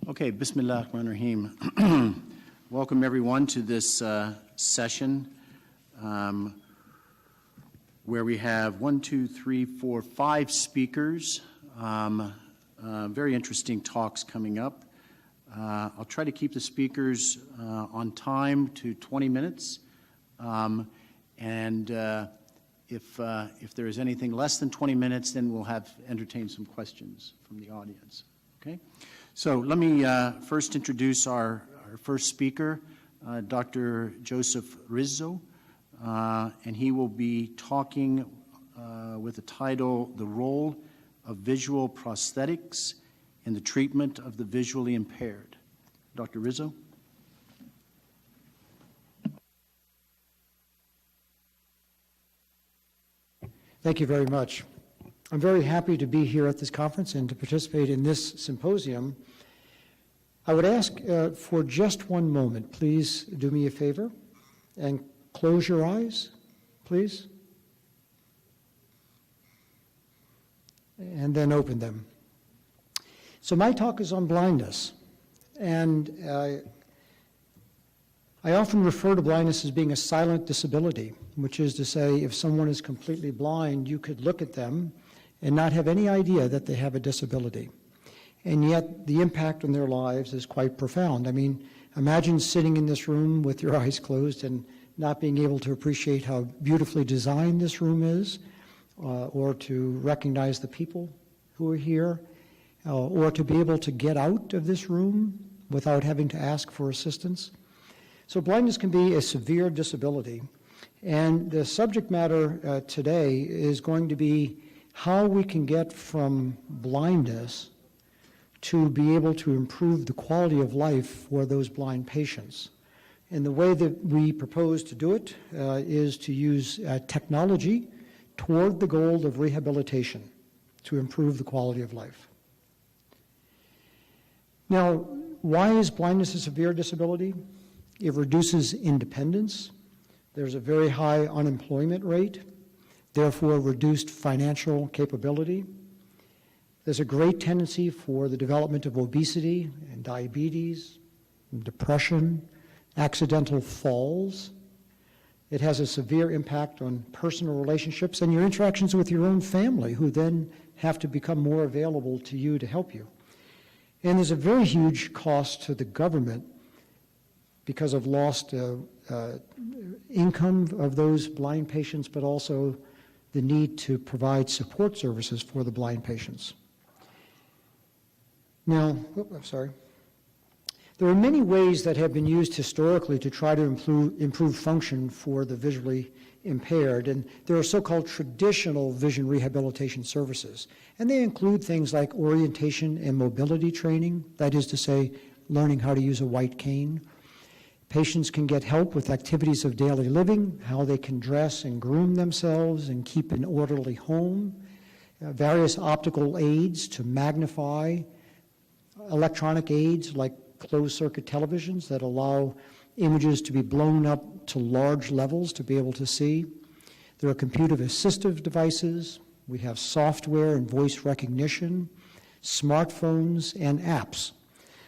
Okay, Bismillah ar-Rahman ar-Rahim. Welcome everyone to this session where we have 5 speakers. Very interesting talks coming up. I'll try to keep the speakers on time to 20 minutes. If there is anything less than 20 minutes, then we'll entertain some questions from the audience. Okay? So let me first introduce our first speaker, Dr. Joseph Rizzo, and he will be talking with the title, The Role of Visual Prosthetics in the Treatment of the Visually Impaired. Dr. Rizzo. Thank you very much. I'm very happy to be here at this conference and to participate in this symposium. I would ask for just one moment, please do me a favor and close your eyes, please, and then open them. So my talk is on blindness, and I often refer to blindness as being a silent disability, which is to say if someone is completely blind, you could look at them and not have any idea that they have a disability. And yet the impact on their lives is quite profound. I mean, imagine sitting in this room with your eyes closed and not being able to appreciate how beautifully designed this room is, or to recognize the people who are here, or to be able to get out of this room without having to ask for assistance. So blindness can be a severe disability. And the subject matter today is going to be how we can get from blindness to be able to improve the quality of life for those blind patients. And the way that we propose to do it is to use technology toward the goal of rehabilitation to improve the quality of life. Now, why is blindness a severe disability? It reduces independence. There's a very high unemployment rate, therefore reduced financial capability. There's a great tendency for the development of obesity and diabetes, and depression, accidental falls. It has a severe impact on personal relationships and your interactions with your own family, who then have to become more available to you to help you. And there's a very huge cost to the government because of lost income of those blind patients, but also the need to provide support services for the blind patients. Now, there are many ways that have been used historically to try to improve function for the visually impaired, and there are so-called traditional vision rehabilitation services. And they include things like orientation and mobility training, that is to say, learning how to use a white cane. Patients can get help with activities of daily living, how they can dress and groom themselves and keep an orderly home, various optical aids to magnify, electronic aids like closed-circuit televisions that allow images to be blown up to large levels to be able to see. There are computer-assistive devices. We have software and voice recognition, smartphones, and apps.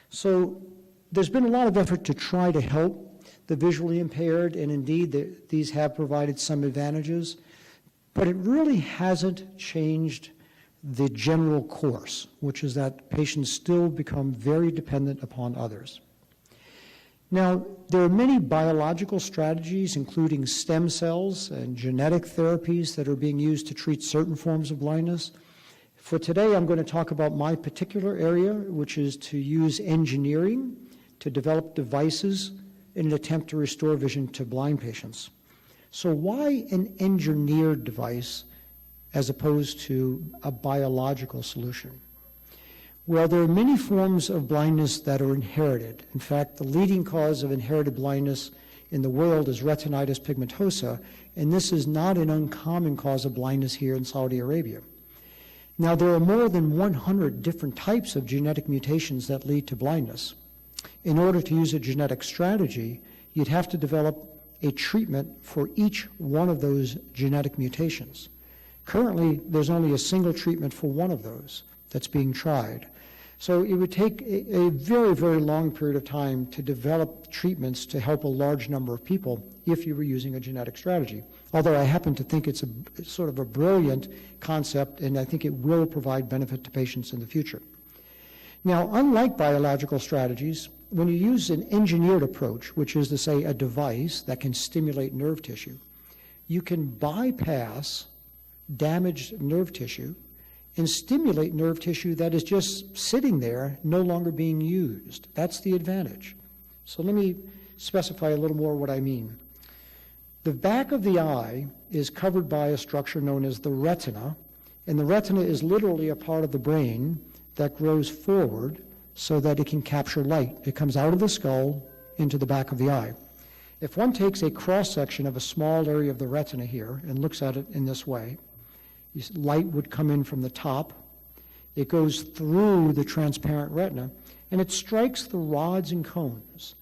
So there's been a lot of effort to try to help the visually impaired, and indeed these have provided some advantages, but it really hasn't changed the general course, which is that patients still become very dependent upon others. Now, there are many biological strategies, including stem cells and genetic therapies that are being used to treat certain forms of blindness. For today, I'm going to talk about my particular area, which is to use engineering to develop devices in an attempt to restore vision to blind patients. So why an engineered device as opposed to a biological solution? Well, there are many forms of blindness that are inherited. In fact, the leading cause of inherited blindness in the world is retinitis pigmentosa, and this is not an uncommon cause of blindness here in Saudi Arabia. Now, there are more than 100 different types of genetic mutations that lead to blindness. In order to use a genetic strategy, you'd have to develop a treatment for each one of those genetic mutations. Currently, there's only a single treatment for one of those that's being tried. So it would take a very, very long period of time to develop treatments to help a large number of people if you were using a genetic strategy. Although I happen to think it's sort of a brilliant concept, and I think it will provide benefit to patients in the future. Now, unlike biological strategies, when you use an engineered approach, which is to say a device that can stimulate nerve tissue, you can bypass damaged nerve tissue and stimulate nerve tissue that is just sitting there, no longer being used. That's the advantage. So let me specify a little more what I mean. The back of the eye is covered by a structure known as the retina, and the retina is literally a part of the brain that grows forward so that it can capture light. It comes out of the skull into the back of the eye. If one takes a cross-section of a small area of the retina here and looks at it in this way, light would come in from the top. It goes through the transparent retina, and it strikes the rods and cones.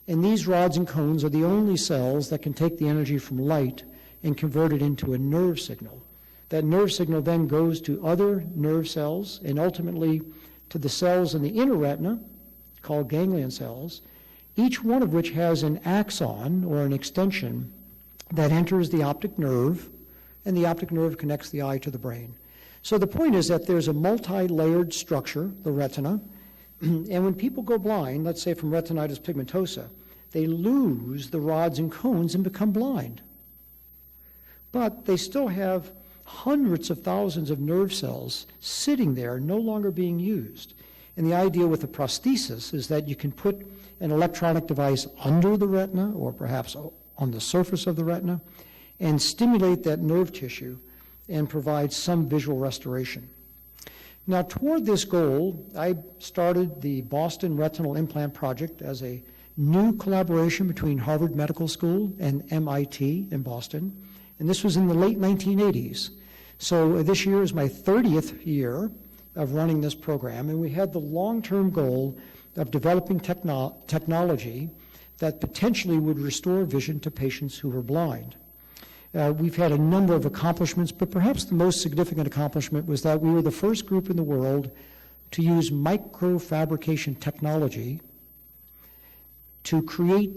And these rods and cones are the only cells that can take the energy from light and convert it into a nerve signal. That nerve signal then goes to other nerve cells and ultimately to the cells in the inner retina, called ganglion cells, each one of which has an axon or an extension that enters the optic nerve, and the optic nerve connects the eye to the brain. So the point is that there's a multi-layered structure, the retina, and when people go blind, let's say from retinitis pigmentosa, they lose the rods and cones and become blind. But they still have hundreds of thousands of nerve cells sitting there, no longer being used. And the idea with the prosthesis is that you can put an electronic device under the retina or perhaps on the surface of the retina and stimulate that nerve tissue and provide some visual restoration. Now, toward this goal, I started the Boston Retinal Implant Project as a new collaboration between Harvard Medical School and MIT in Boston, and this was in the late 1980s. So this year is my 30th year of running this program, and we had the long-term goal of developing technology that potentially would restore vision to patients who were blind. We've had a number of accomplishments, but perhaps the most significant accomplishment was that we were the first group in the world to use microfabrication technology to create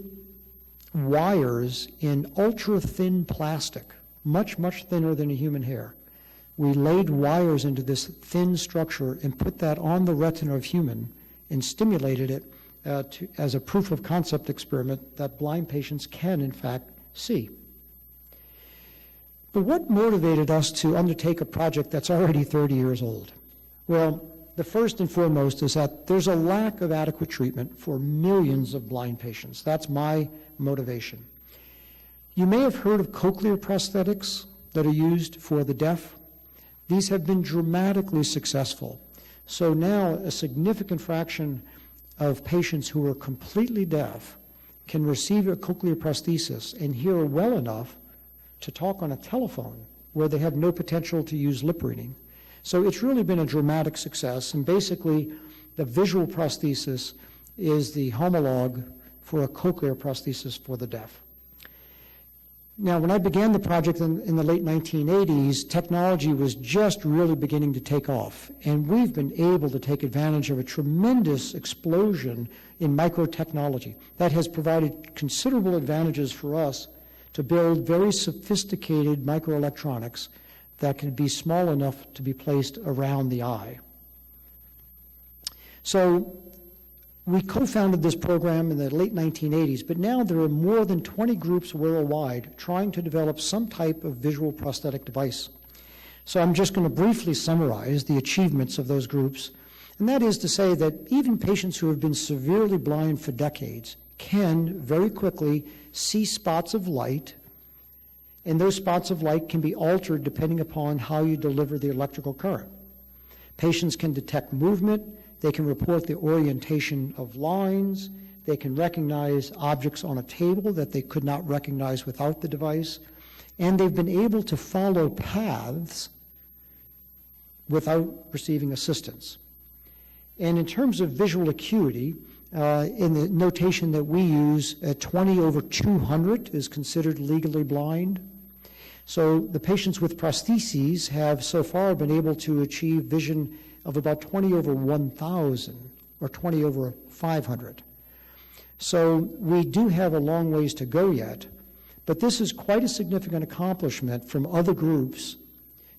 wires in ultra-thin plastic, much, much thinner than a human hair. We laid wires into this thin structure and put that on the retina of human and stimulated it as a proof of concept experiment that blind patients can, in fact, see. But what motivated us to undertake a project that's already 30 years old? Well, the first and foremost is that there's a lack of adequate treatment for millions of blind patients. That's my motivation. You may have heard of cochlear prosthetics that are used for the deaf. These have been dramatically successful. So now a significant fraction of patients who are completely deaf can receive a cochlear prosthesis and hear well enough to talk on a telephone where they have no potential to use lip reading. So it's really been a dramatic success, and basically the visual prosthesis is the homologue for a cochlear prosthesis for the deaf. Now, when I began the project in the late 1980s, technology was just really beginning to take off, and we've been able to take advantage of a tremendous explosion in microtechnology that has provided considerable advantages for us to build very sophisticated microelectronics that can be small enough to be placed around the eye. So we co-founded this program in the late 1980s, but now there are more than 20 groups worldwide trying to develop some type of visual prosthetic device. So I'm just going to briefly summarize the achievements of those groups, and that is to say that even patients who have been severely blind for decades can very quickly see spots of light, and those spots of light can be altered depending upon how you deliver the electrical current. Patients can detect movement, they can report the orientation of lines, they can recognize objects on a table that they could not recognize without the device, and they've been able to follow paths without receiving assistance. And in terms of visual acuity, in the notation that we use, 20/200 is considered legally blind. So the patients with prostheses have so far been able to achieve vision of about 20 over 1,000 or 20 over 500. So we do have a long ways to go yet, but this is quite a significant accomplishment from other groups,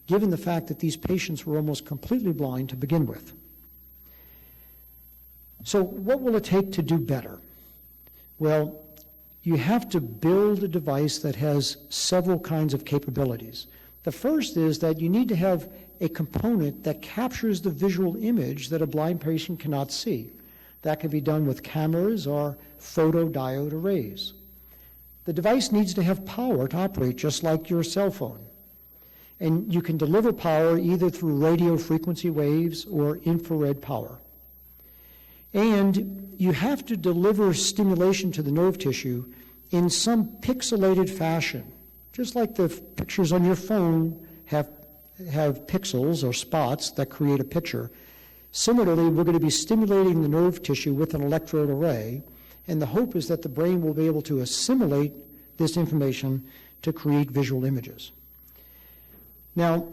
given the fact that these patients were almost completely blind to begin with. So what will it take to do better? Well, you have to build a device that has several kinds of capabilities. The first is that you need to have a component that captures the visual image that a blind patient cannot see. That can be done with cameras or photodiode arrays. The device needs to have power to operate, just like your cell phone. And you can deliver power either through radio frequency waves or infrared power. And you have to deliver stimulation to the nerve tissue in some pixelated fashion. Just like the pictures on your phone have pixels or spots that create a picture. Similarly, we're going to be stimulating the nerve tissue with an electrode array, and the hope is that the brain will be able to assimilate this information to create visual images. Now,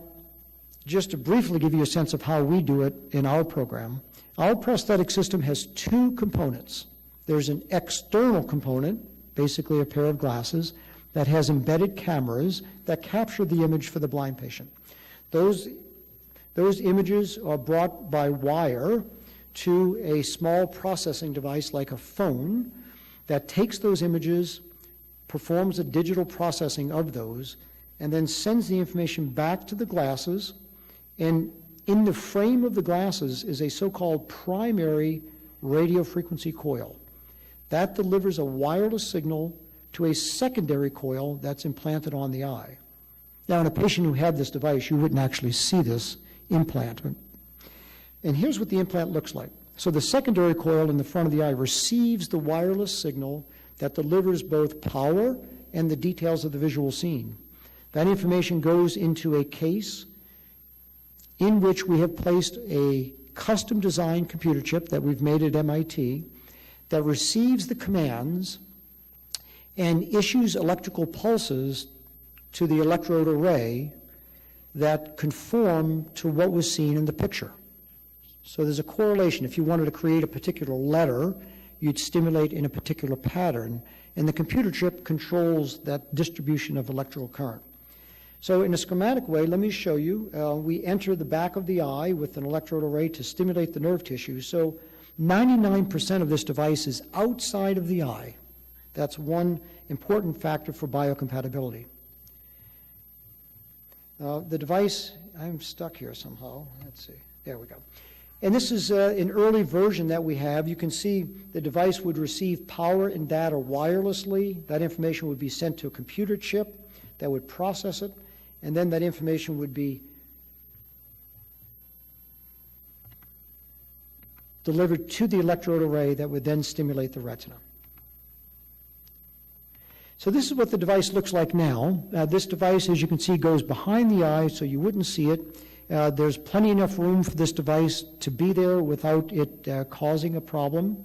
just to briefly give you a sense of how we do it in our program, our prosthetic system has two components. There's an external component, basically a pair of glasses, that has embedded cameras that capture the image for the blind patient. Those images are brought by wire to a small processing device like a phone that takes those images, performs a digital processing of those, and then sends the information back to the glasses. And in the frame of the glasses is a so-called primary radio frequency coil. That delivers a wireless signal to a secondary coil that's implanted on the eye. Now, in a patient who had this device, you wouldn't actually see this implant. And here's what the implant looks like. So the secondary coil in the front of the eye receives the wireless signal that delivers both power and the details of the visual scene. That information goes into a case in which we have placed a custom-designed computer chip that we've made at MIT that receives the commands and issues electrical pulses to the electrode array that conform to what was seen in the picture. So there's a correlation. If you wanted to create a particular letter, you'd stimulate in a particular pattern, and the computer chip controls that distribution of electrical current. So in a schematic way, let me show you. We enter the back of the eye with an electrode array to stimulate the nerve tissue. So 99% of this device is outside of the eye. That's one important factor for biocompatibility. The device, I'm stuck here somehow. Let's see. There we go. And this is an early version that we have. You can see the device would receive power and data wirelessly. That information would be sent to a computer chip that would process it, and then that information would be delivered to the electrode array that would then stimulate the retina. So this is what the device looks like now. This device, as you can see, goes behind the eye, so you wouldn't see it. There's plenty enough room for this device to be there without it causing a problem.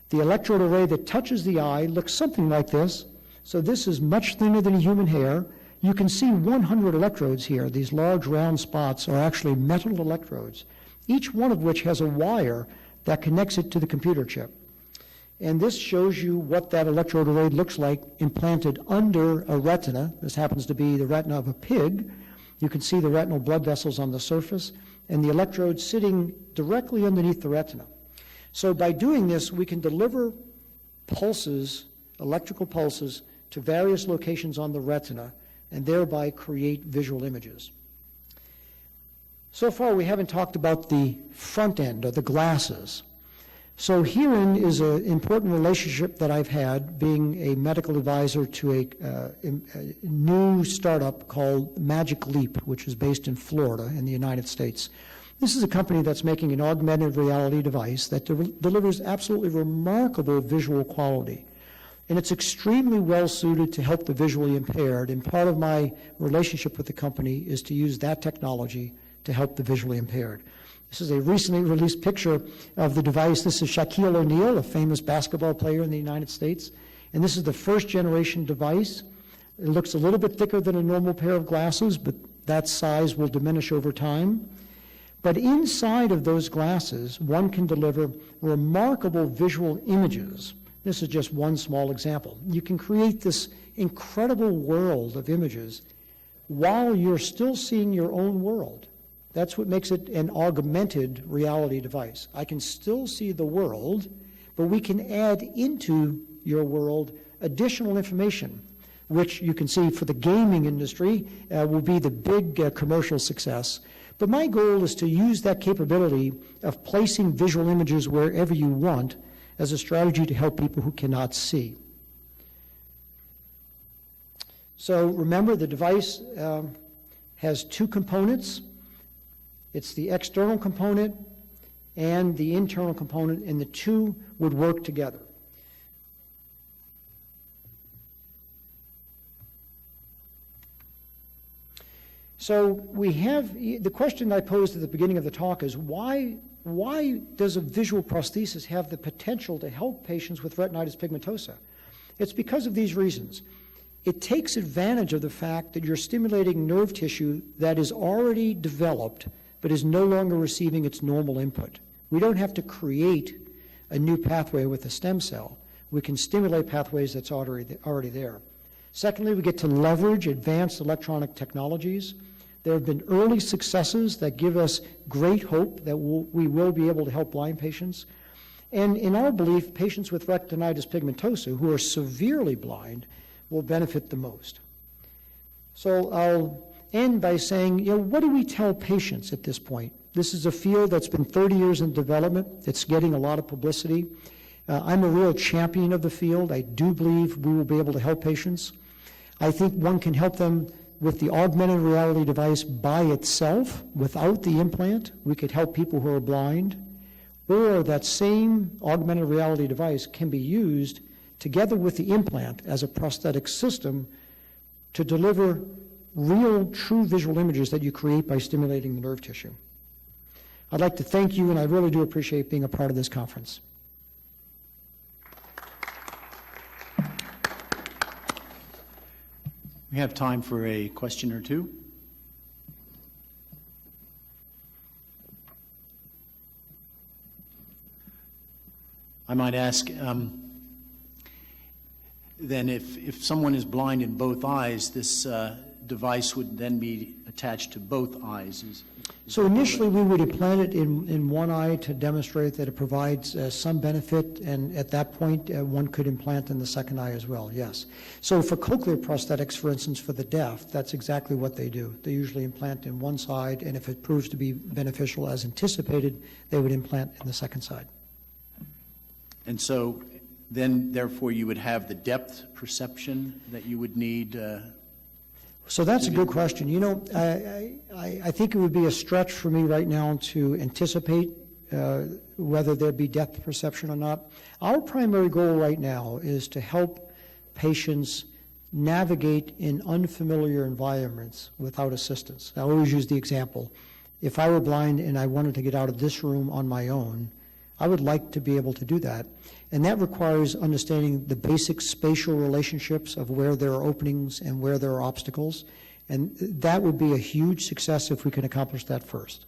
The electrode array that touches the eye looks something like this. So this is much thinner than a human hair. You can see 100 electrodes here. These large round spots are actually metal electrodes, each one of which has a wire that connects it to the computer chip. And this shows you what that electrode array looks like implanted under a retina. This happens to be the retina of a pig. You can see the retinal blood vessels on the surface and the electrode sitting directly underneath the retina. So by doing this, we can deliver pulses, electrical pulses, to various locations on the retina and thereby create visual images. So far, we haven't talked about the front end, or the glasses. So herein is an important relationship that I've had, being a medical advisor to a new startup called Magic Leap, which is based in Florida in the United States. This is a company that's making an augmented reality device that delivers absolutely remarkable visual quality. And it's extremely well suited to help the visually impaired. And part of my relationship with the company is to use that technology to help the visually impaired. This is a recently released picture of the device. This is Shaquille O'Neal, a famous basketball player in the United States. And this is the first generation device. It looks a little bit thicker than a normal pair of glasses, but that size will diminish over time. But inside of those glasses, one can deliver remarkable visual images. This is just one small example. You can create this incredible world of images while you're still seeing your own world. That's what makes it an augmented reality device. I can still see the world, but we can add into your world additional information, which you can see for the gaming industry will be the big commercial success. But my goal is to use that capability of placing visual images wherever you want as a strategy to help people who cannot see. So remember, the device has two components. It's the external component and the internal component, and the two would work together. So we have, the question I posed at the beginning of the talk is why does a visual prosthesis have the potential to help patients with retinitis pigmentosa? It's because of these reasons. It takes advantage of the fact that you're stimulating nerve tissue that is already developed but is no longer receiving its normal input. We don't have to create a new pathway with a stem cell. We can stimulate pathways that's already there. Secondly, we get to leverage advanced electronic technologies. There have been early successes that give us great hope that we will be able to help blind patients. And in our belief, patients with retinitis pigmentosa who are severely blind will benefit the most. So I'll end by saying, what do we tell patients at this point? This is a field that's been 30 years in development. It's getting a lot of publicity. I'm a real champion of the field. I do believe we will be able to help patients. I think one can help them with the augmented reality device by itself, without the implant. We could help people who are blind. Or that same augmented reality device can be used together with the implant as a prosthetic system to deliver real, true visual images that you create by stimulating the nerve tissue. I'd like to thank you, and I really do appreciate being a part of this conference. We have time for a question or two. I might ask, then if someone is blind in both eyes, this device would then be attached to both eyes. So initially we would implant it in one eye to demonstrate that it provides some benefit, and at that point one could implant in the second eye as well, yes. So for cochlear prosthetics, for instance, for the deaf, that's exactly what they do. They usually implant in one side, and if it proves to be beneficial as anticipated, they would implant in the second side. And so then, therefore, you would have the depth perception that you would need? So that's a good question. You know, I think it would be a stretch for me right now to anticipate whether there be depth perception or not. Our primary goal right now is to help patients navigate in unfamiliar environments without assistance. I always use the example. If I were blind and I wanted to get out of this room on my own, I would like to be able to do that. And that requires understanding the basic spatial relationships of where there are openings and where there are obstacles. And that would be a huge success if we can accomplish that first.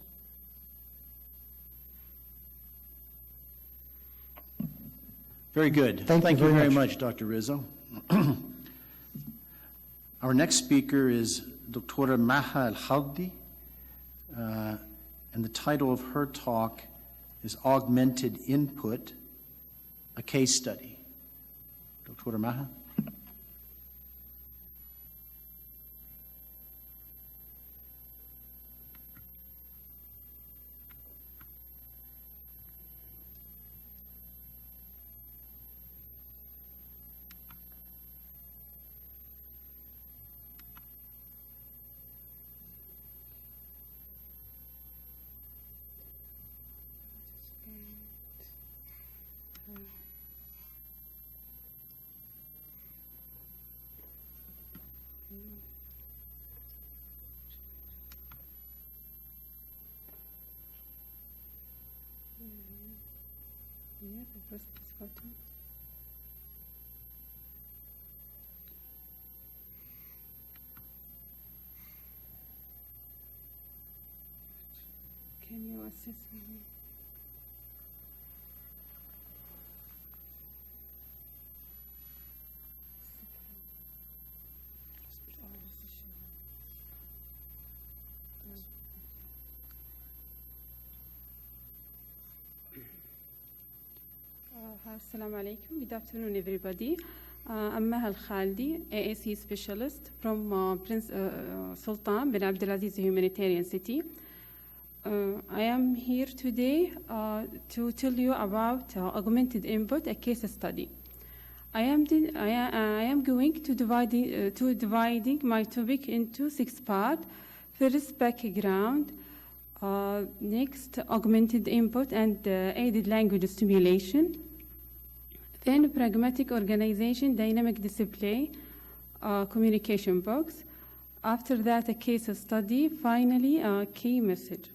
Very good. Thank you very much, Dr. Rizzo. Our next speaker is Dr. Maha Al-Khaldi, and the title of her talk is Augmented Input, a Case Study. Dr. Maha. Can you assist me? Assalamu alaikum. Good afternoon, everybody. I'm Mahal Khaldi, AAC specialist from Prince Sultan bin Abdulaziz Humanitarian City. I am here today to tell you about augmented input, a case study. I am going to dividing my topic into 6 parts. First, background. Next, augmented input and aided language stimulation. Then, pragmatic organization, dynamic display, communication box. After that, a case study. Finally, a key message.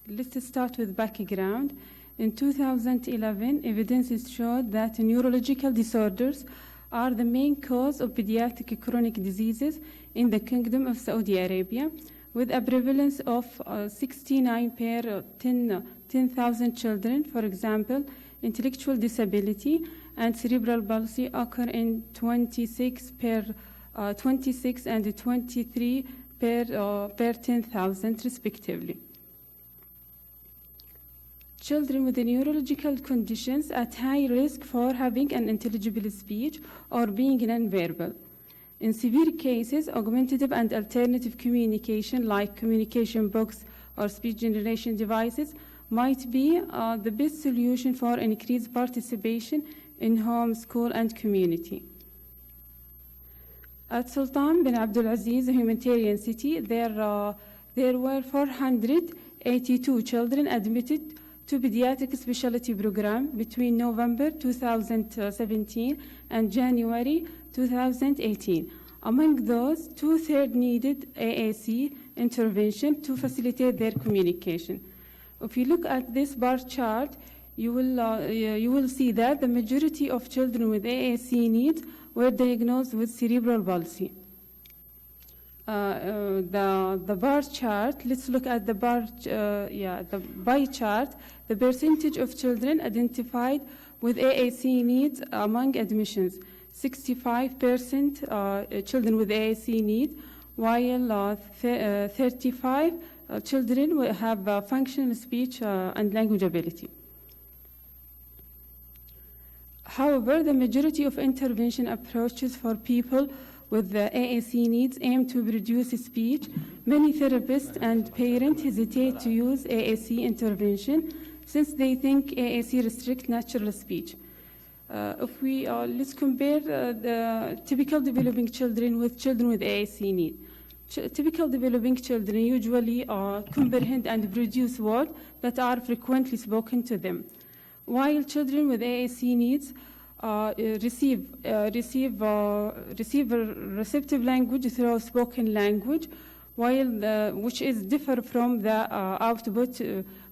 Let's start with background. In 2011, evidence showed that neurological disorders are the main cause of pediatric chronic diseases in the Kingdom of Saudi Arabia, with a prevalence of 69 per 10,000 children. For example, intellectual disability and cerebral palsy occur in 26 and 23 per 10,000 respectively. Children with neurological conditions at high risk for having an intelligible speech or being nonverbal. In severe cases, augmentative and alternative communication like communication box or speech generation devices might be the best solution for increased participation in home, school, and community. At Sultan bin Abdulaziz Humanitarian City, there were 482 children admitted to pediatric specialty program between November 2017 and January 2018. Among those, 2/3 needed AAC intervention to facilitate their communication. If you look at this bar chart, you will see that the majority of children with AAC needs were diagnosed with cerebral palsy. The bar chart, let's look at the the pie chart. The percentage of children identified with AAC needs among admissions. 65% children with AAC need, while 35 children will have functional speech and language ability. However, the majority of intervention approaches for people with the AAC needs aim to produce speech. Many therapists and parents hesitate to use AAC intervention since they think AAC restricts natural speech. If we let's compare the typical developing children with AAC need. Typical developing children usually comprehend and produce words that are frequently spoken to them, while children with AAC needs receive receptive language through spoken language, which is different from the output,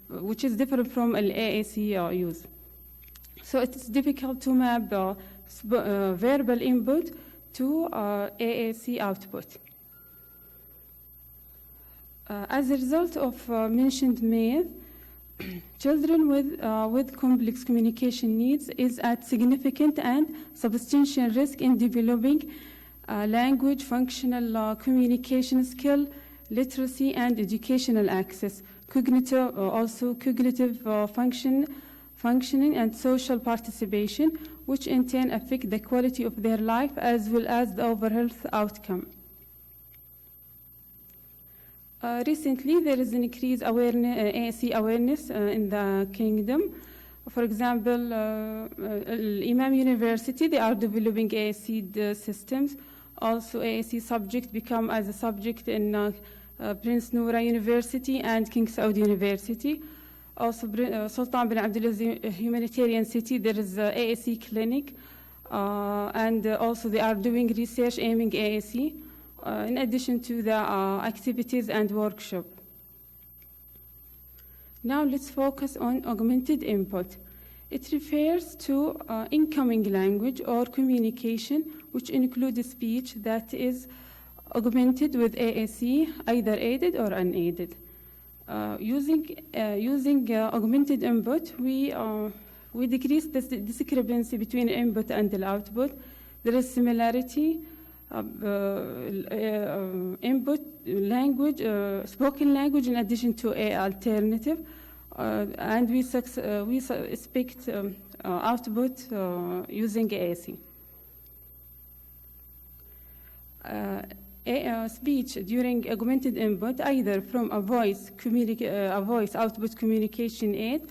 which is different from AAC use. So it's difficult to map verbal input to AAC output. As a result of mentioned math, children with complex communication needs is at significant and substantial risk in developing language, functional communication skill, literacy, and educational access, cognitive functioning, and social participation, which in turn affect the quality of their life as well as the overall health outcome. Recently, there is an increased AAC awareness in the kingdom. For example, Imam University, they are developing AAC systems. Also, AAC subject become as a subject in Prince Noura University and King Saud University. Also, Sultan bin Abdulaziz Humanitarian City, there is a AAC clinic, and also they are doing research aiming AAC. In addition to the activities and workshop. Now let's focus on augmented input. It refers to incoming language or communication which includes speech that is augmented with AAC, either aided or unaided. Using augmented input, we decrease the discrepancy between input and the output. There is similarity. Input language, spoken language, in addition to a alternative, and we expect output using AAC. Speech during augmented input, either from a voice output communication aid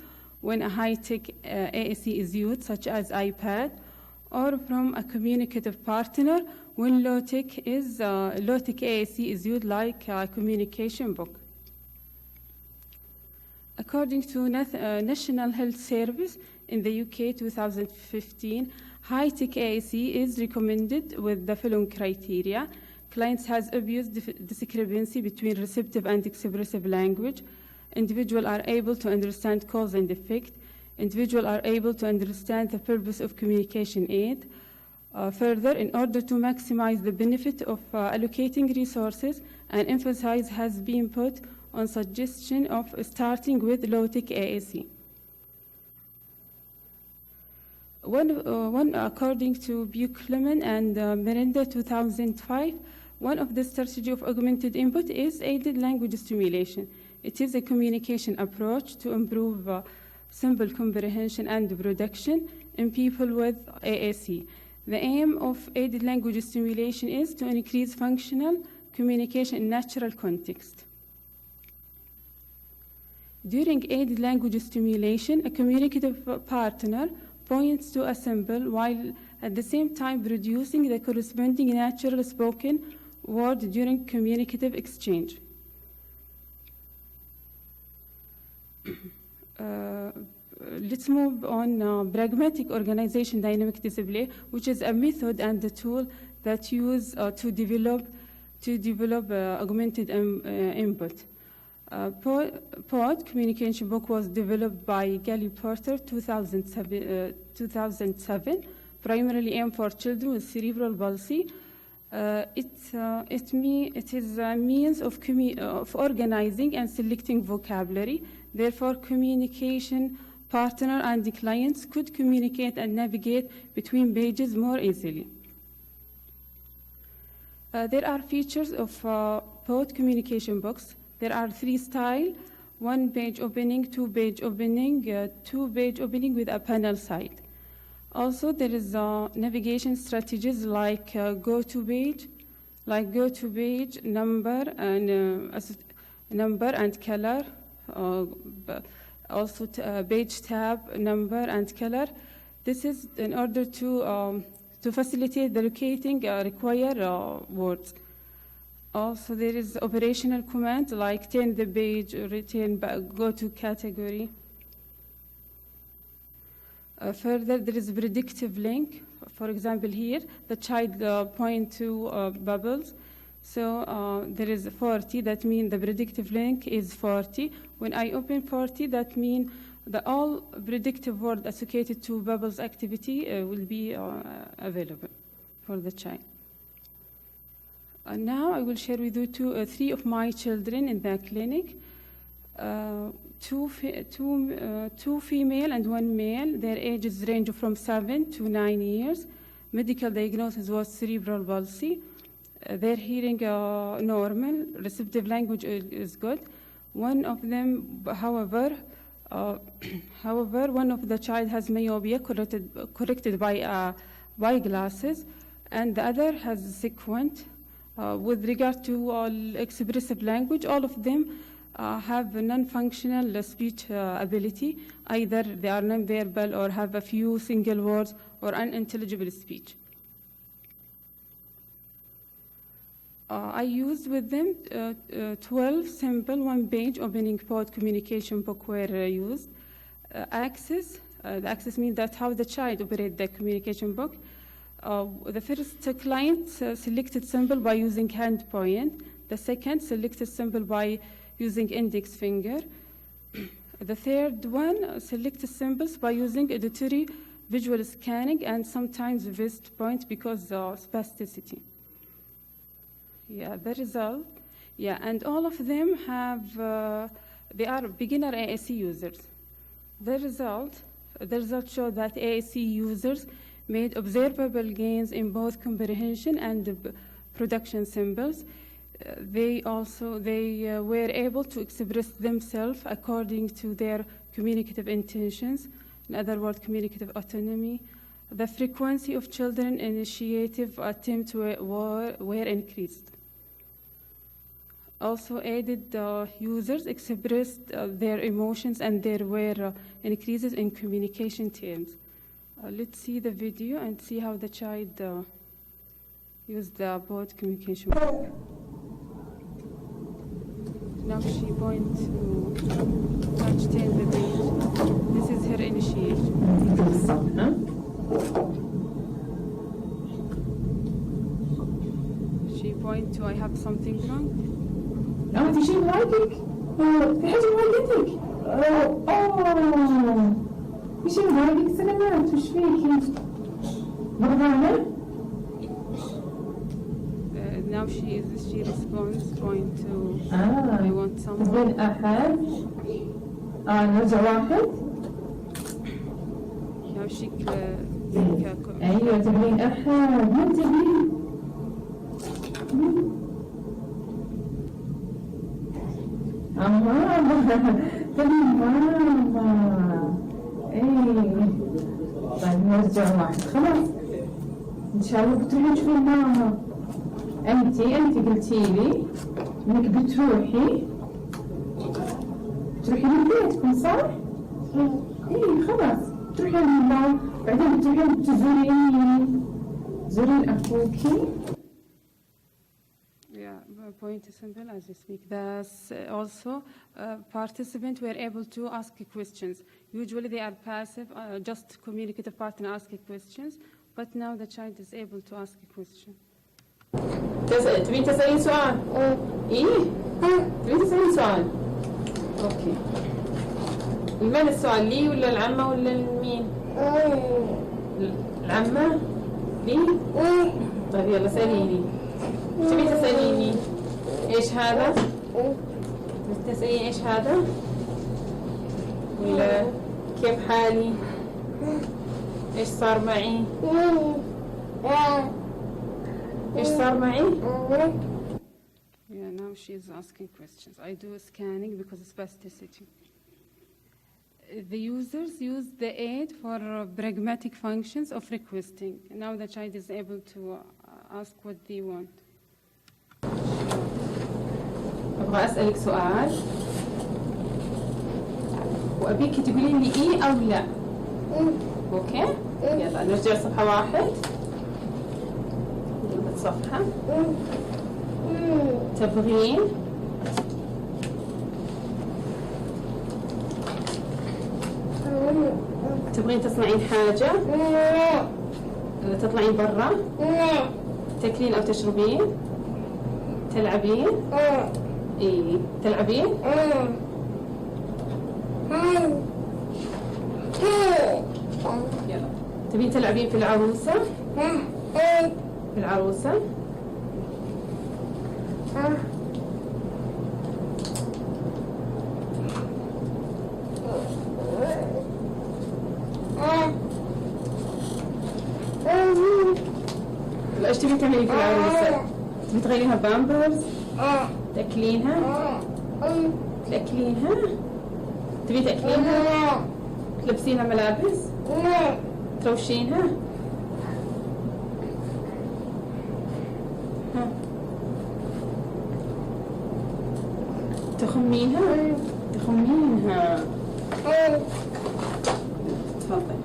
when a high-tech AAC is used, such as iPad, or from a communicative partner when low-tech AAC is used, like a communication book. According to National Health Service in the UK 2015, high-tech AAC is recommended with the following criteria. Clients has obvious discrepancy between receptive and expressive language. Individuals are able to understand cause and effect. Individuals are able to understand the purpose of communication aid. Further, in order to maximize the benefit of allocating resources, an emphasis has been put on suggestion of starting with low-tech AAC. According to Buchanan and Miranda 2005, one of the strategies of augmented input is aided language stimulation. It is a communication approach to improve simple comprehension and production in people with AAC. The aim of aided language stimulation is to increase functional communication in natural context. During aided language stimulation, a communicative partner points to a symbol while at the same time producing the corresponding natural spoken word during communicative exchange. Let's move on pragmatic organization dynamic display, which is a method and a tool that use to develop augmented input. POD communication book was developed by Gally Porter 2007, primarily aimed for children with cerebral palsy. It is a means of organizing and selecting vocabulary. Therefore, communication partner and the clients could communicate and navigate between pages more easily. There are features of POD communication books. There are 3 styles: 1-page opening, 2-page opening, 2-page opening with a panel side. Also, there is navigation strategies like go-to-page, number and color. Also, page tab, number and color. This is in order to facilitate the locating required words. Also, there is operational command like turn the page, return back, go to category. Further, there is predictive link. For example, here, the child point to bubbles. So there is 40, that means the predictive link is 40. When I open 40, that means the all predictive word associated to bubbles activity will be available for the child. Now I will share with you 3 of my children in the clinic. 2 female and 1 male. Their ages range from 7 to 9 years. Medical diagnosis was cerebral palsy. Their hearing normal. Receptive language is good. One of them, however, one of the child has myopia corrected by glasses, and the other has sequent. With regard to expressive language, all of them have non-functional speech ability. Either they are non-verbal or have a few single words or unintelligible speech. I used with them 12 simple 1-page opening POD communication book were used. Access, the access means that how the child operates the communication book. The first client selected symbol by using hand point. The second selected symbol by using index finger. The third one selected symbols by using auditory visual scanning and sometimes wrist point because spasticity. Yeah, the result. Yeah, and all of them have they are beginner AAC users. The result showed that AAC users made observable gains in both comprehension and production symbols. They were able to express themselves according to their communicative intentions, in other words, communicative autonomy. The frequency of children initiative attempts were increased. Also aided users expressed their emotions, and there were increases in communication terms. Let's see the video and see how the child used the both communication. Now she points to touch 10 the page. This is her initiation. She points to I have something wrong. لا في شيء مضايقك؟ في حاجة مضايقتك؟ في شيء مضايقك؟ سلامات وش فيكي؟ مرضانة؟ Now she responds point to I want someone. تبين أحد؟ نرجع واحد؟ Now she أيوة تبين أحد ما تبين ماما تبين ماما إيه طيب نرجع واحد خلاص إن شاء الله بتروحي تشوفين ماما أنت قلتي لي إنك بتروحي لبيتكم صح؟ إيه خلاص تروحي لماما بعدين بتروحين تزورين أخوكي. Point is simple as you speak. Also, participants were able to ask questions. Usually they are passive, just communicative partner asking questions, but now the child is able to ask a question. تبين تسألين سؤال؟ إيه؟ تبين تسألين سؤال؟ أوكي. لمن السؤال؟ لي ولا العمة ولا لمين؟ العمة؟ لي؟ طيب يلا سأليني. تبين تسأليني؟ إيش هذا؟ تسألين إيش هذا؟ ولا كيف حالي؟ إيش صار معي؟ إيش صار معي؟ Yeah, now she is asking questions. I do scanning because it's spasticity. The users use the aid for pragmatic functions of requesting. Now the child is able to ask what they want. أبغى أسألك سؤال وأبيك تقولين لي إيه أو لا. أوكي؟ يلا نرجع صفحة واحد. نقلب الصفحة. تبغين تصنعين حاجة؟ تطلعين برا؟ تاكلين أو تشربين؟ تلعبين؟ إيه تلعبين؟ يلا تبين تلعبين في العروسة؟ في العروسة؟ ايش تبين تعملين في العروسة؟ تبين تغيرينها بامبرز؟ تأكلينها؟ تأكلينها؟ تبين تأكلينها؟ تلبسينها ملابس؟ تروشينها؟ تخمينها؟ تخمينها؟ تفضل.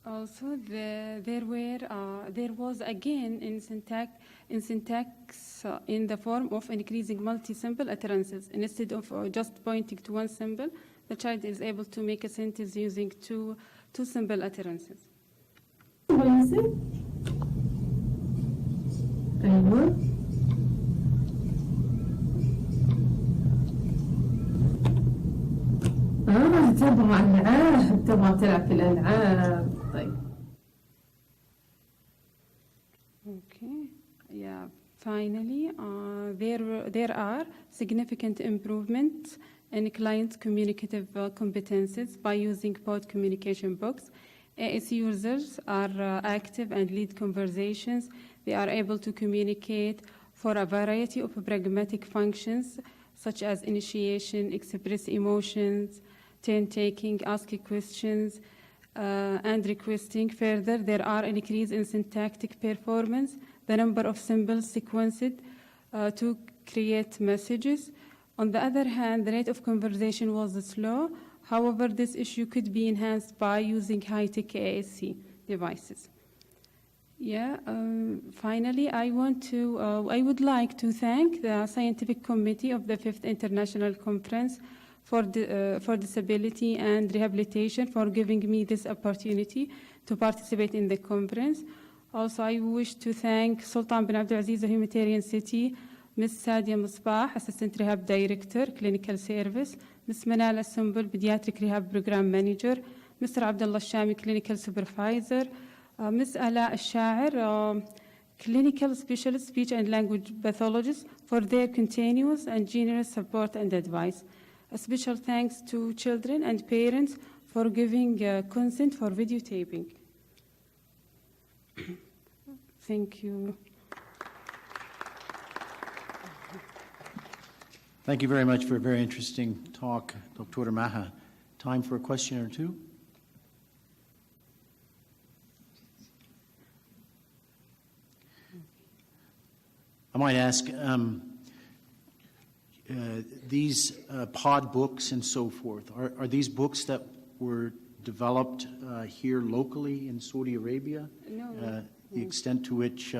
Also, there was again in syntax in the form of increasing multi-symbol utterances. Instead of just pointing to one symbol, the child is able to make a sentence using two symbol utterances. تتابع مع الألعاب، تبغى تلعب في الألعاب. طيب. Okay. Yeah. Finally, there are significant improvements in client communicative competences by using both communication books. AAC users are active and lead conversations. They are able to communicate for a variety of pragmatic functions, such as initiation, express emotions, turn-taking, asking questions, and requesting. Further, there are an increase in syntactic performance, the number of symbols sequenced to create messages. On the other hand, the rate of conversation was slow. However, this issue could be enhanced by using high-tech AAC devices. Finally, I would like to thank the Scientific Committee of the 5th International Conference for Disability and Rehabilitation for giving me this opportunity to participate in the conference. Also, I wish to thank Sultan bin Abdulaziz Humanitarian City, Ms. Sadia Musbah, Assistant Rehab Director, Clinical Service, Ms. Manal Sumbul, Pediatric Rehab Program Manager, Mr. Abdullah Shami, Clinical Supervisor, Ms. Ala Al-Sha'ir, Clinical Specialist, Speech and Language Pathologist, for their continuous and generous support and advice. A special thanks to children and parents for giving consent for videotaping. Thank you. Thank you very much for a very interesting talk, Dr. Maha. Time for a question or two? I might ask, these pod books and so forth, are these books that were developed here locally in Saudi Arabia? No. The extent to which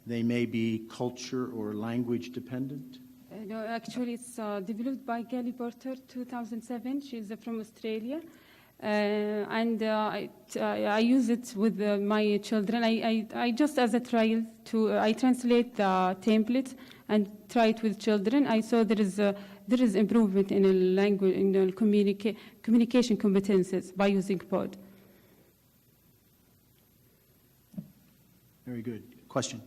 they may be culture or language dependent? No, actually, it's developed by Gally Porter, 2007. She's from Australia. And I use it with my children. I just as a trial I translate the templates and try it with children. I saw there is improvement in the language, in the communication competences by using pod. Very good. Question?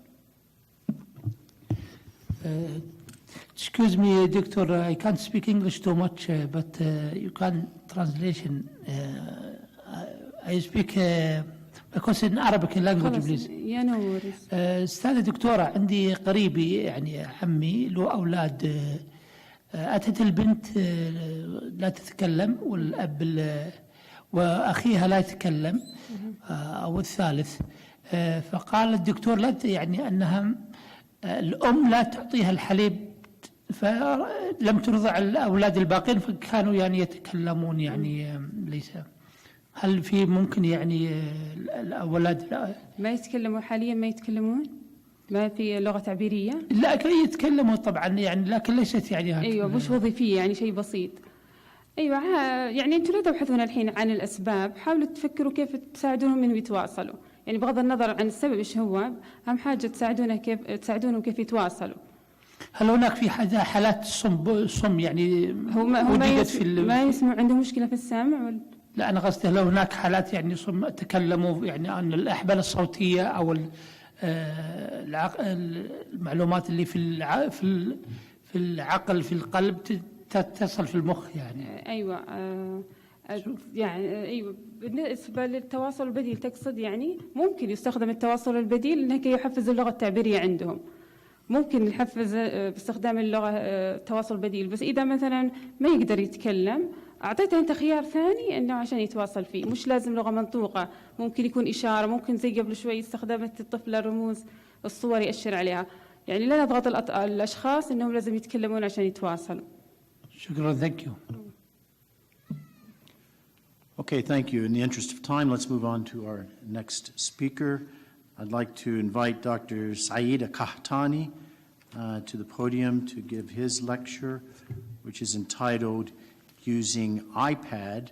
Excuse me, Doctor, I can't speak English too much, but you can translation. I speak because in Arabic language, please. Yeah, no worries. أستاذة دكتورة، عندي قريبي يعني عمي له أولاد، أتت البنت لا تتكلم والأب وأخيها لا يتكلم أو الثالث، فقال الدكتور لا يعني أنها الأم لا تعطيها الحليب، فلم ترضع الأولاد الباقين فكانوا يعني يتكلمون يعني ليس. هل في ممكن يعني الأولاد ما يتكلموا حاليا؟ ما يتكلمون؟ ما في لغة تعبيرية؟ لا كي يتكلموا طبعا يعني، لكن ليست يعني هكذا. أيوة مش وظيفية يعني شيء بسيط. أيوة يعني أنتم لا تبحثون الحين عن الأسباب، حاولوا تفكروا كيف تساعدونهم إنهم يتواصلوا، يعني بغض النظر عن السبب إيش هو، أهم حاجة تساعدونهم كيف يتواصلوا. هل هناك في حالات صم يعني وجدت في ما يسمع، عنده مشكلة في السمع ولا؟ لا أنا قصدي لو هناك حالات يعني صم تكلموا يعني عن الأحبال الصوتية أو المعلومات اللي في العقل في القلب تتصل في المخ يعني. أيوة يعني أيوة. بالنسبة للتواصل البديل تقصد يعني ممكن يستخدم التواصل البديل إنه يحفز اللغة التعبيرية عندهم، ممكن يحفز باستخدام اللغة التواصل البديل، بس إذا مثلا ما يقدر يتكلم أعطيته أنت خيار ثاني إنه عشان يتواصل فيه، مش لازم لغة منطوقة، ممكن يكون إشارة، ممكن زي قبل شوي استخدمت الطفل الرموز الصور يأشر عليها، يعني لا نضغط الأشخاص إنهم لازم يتكلمون عشان يتواصلوا. شكرا. Thank you. Okay, thank you. In the interest of time, let's move on to our next speaker. I'd like to invite Dr. Saeed Kahtani to the podium to give his lecture, which is entitled Using iPad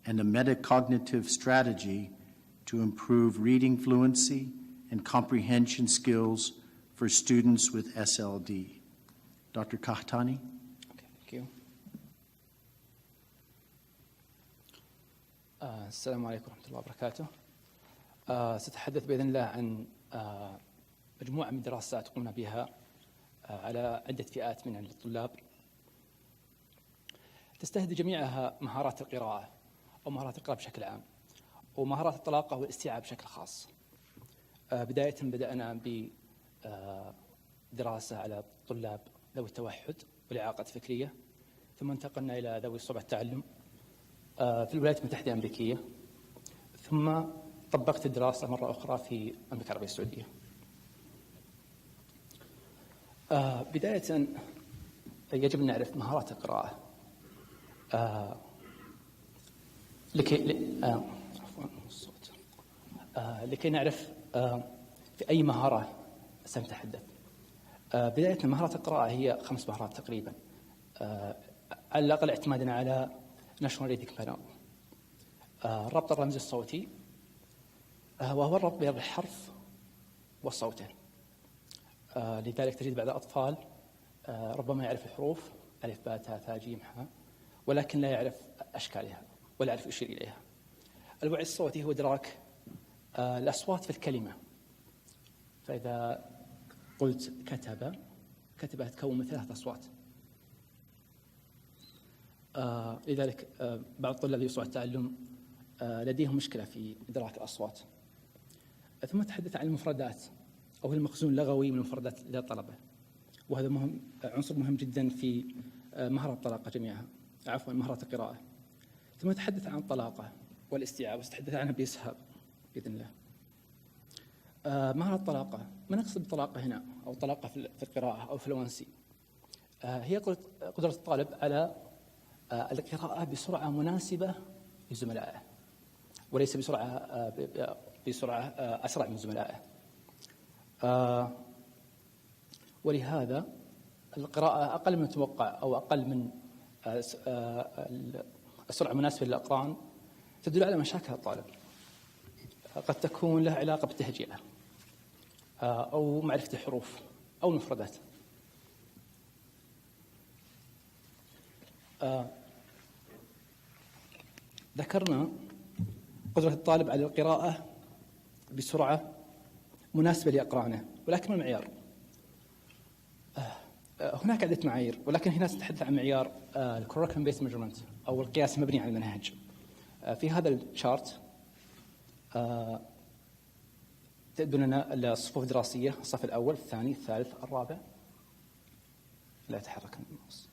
and a Metacognitive Strategy to Improve Reading Fluency and Comprehension Skills for Students with SLD. Dr. Kahtani. Okay, thank you. السلام عليكم ورحمة الله وبركاته. سأتحدث بإذن الله عن مجموعة من الدراسات قمنا بها على عدة فئات من الطلاب، تستهدف جميعها مهارات القراءة أو مهارات القراءة بشكل عام، ومهارات الطلاقة والاستيعاب بشكل خاص. بداية بدأنا بدراسة على الطلاب ذوي التوحد والإعاقة الفكرية، ثم انتقلنا إلى ذوي صعوبة التعلم في الولايات المتحدة الأمريكية، ثم طبقت الدراسة مرة أخرى في المملكة العربية السعودية. بداية يجب أن نعرف مهارات القراءة لكي نعرف في أي مهارة سنتحدث. بداية مهارات القراءة هي 5 مهارات تقريبا، على الأقل اعتمادا على National Reading Panel. الربط الرمزي الصوتي، وهو الربط بين الحرف والصوتين. لذلك تجد بعض الأطفال ربما يعرف الحروف ألف باء تاء ثاء جيم حاء، ولكن لا يعرف أشكالها ولا يعرف يشير إليها. الوعي الصوتي هو إدراك الأصوات في الكلمة، فإذا قلت كتب تكون من 3 أصوات. لذلك بعض الطلاب ذوي صعوبة التعلم لديهم مشكلة في إدراك الأصوات. ثم تحدث عن المفردات أو المخزون اللغوي من المفردات لدى الطلبة، وهذا عنصر مهم جدا في مهارة الطلاقة جميعها، مهارة القراءة. ثم تحدث عن الطلاقة والاستيعاب، وستحدث عنها بإسهاب بإذن الله. مهارة الطلاقة، ما نقصد بالطلاقة هنا أو طلاقة في القراءة أو فلوانسي، هي قدرة الطالب على القراءة بسرعة مناسبة لزملائه، وليس بسرعة أسرع من زملائه. ولهذا القراءة أقل من المتوقع أو أقل من السرعة المناسبة للأقران تدل على مشاكل الطالب، قد تكون لها علاقة بالتهجئة أو معرفة الحروف أو المفردات. ذكرنا قدرة الطالب على القراءة بسرعة مناسبة لأقرانه، ولكن ما المعيار؟ هناك عدة معايير، ولكن هنا سنتحدث عن معيار الكوركشن بيس ميجرمنت أو القياس المبني على المنهج. في هذا الشارت تبدو لنا الصفوف الدراسية، الصف الأول، الثاني، الثالث، الرابع. لا يتحرك الماوس.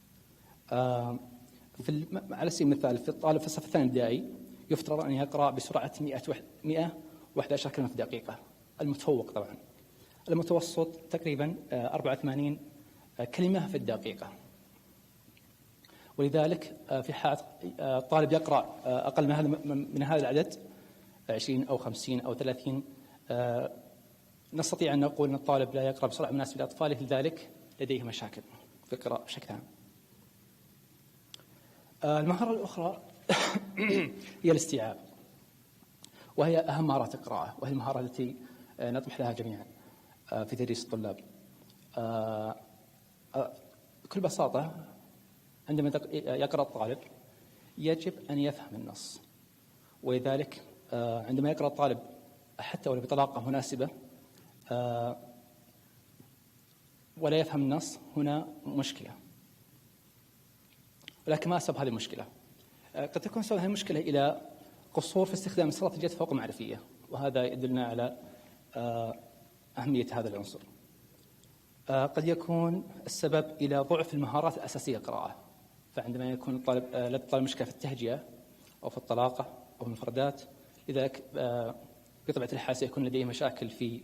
على سبيل المثال في الطالب في الصف الثاني الابتدائي يفترض أن يقرأ بسرعة 111 كلمة في الدقيقة، المتفوق طبعا. المتوسط تقريبا 84 كلمة في الدقيقة. ولذلك في حال طالب يقرأ أقل من هذا العدد 20 أو 50 أو 30، نستطيع أن نقول أن الطالب لا يقرأ بسرعة مناسبة لأطفاله، لذلك لديه مشاكل في القراءة بشكل عام. المهارة الأخرى هي الاستيعاب، وهي أهم مهارات القراءة، وهي المهارة التي نطمح لها جميعا في تدريس الطلاب. بكل بساطة عندما يقرأ الطالب يجب أن يفهم النص، ولذلك عندما يقرأ الطالب حتى ولو بطلاقة مناسبة ولا يفهم النص، هنا مشكلة. ولكن ما سبب هذه المشكلة؟ قد تكون سبب هذه المشكلة إلى قصور في استخدام استراتيجيات فوق معرفية، وهذا يدلنا على أهمية هذا العنصر. قد يكون السبب إلى ضعف المهارات الأساسية للقراءة، فعندما يكون الطالب لدى مشكلة في التهجئة أو في الطلاقة أو في المفردات، لذلك بطبيعة الحال سيكون لديه مشاكل في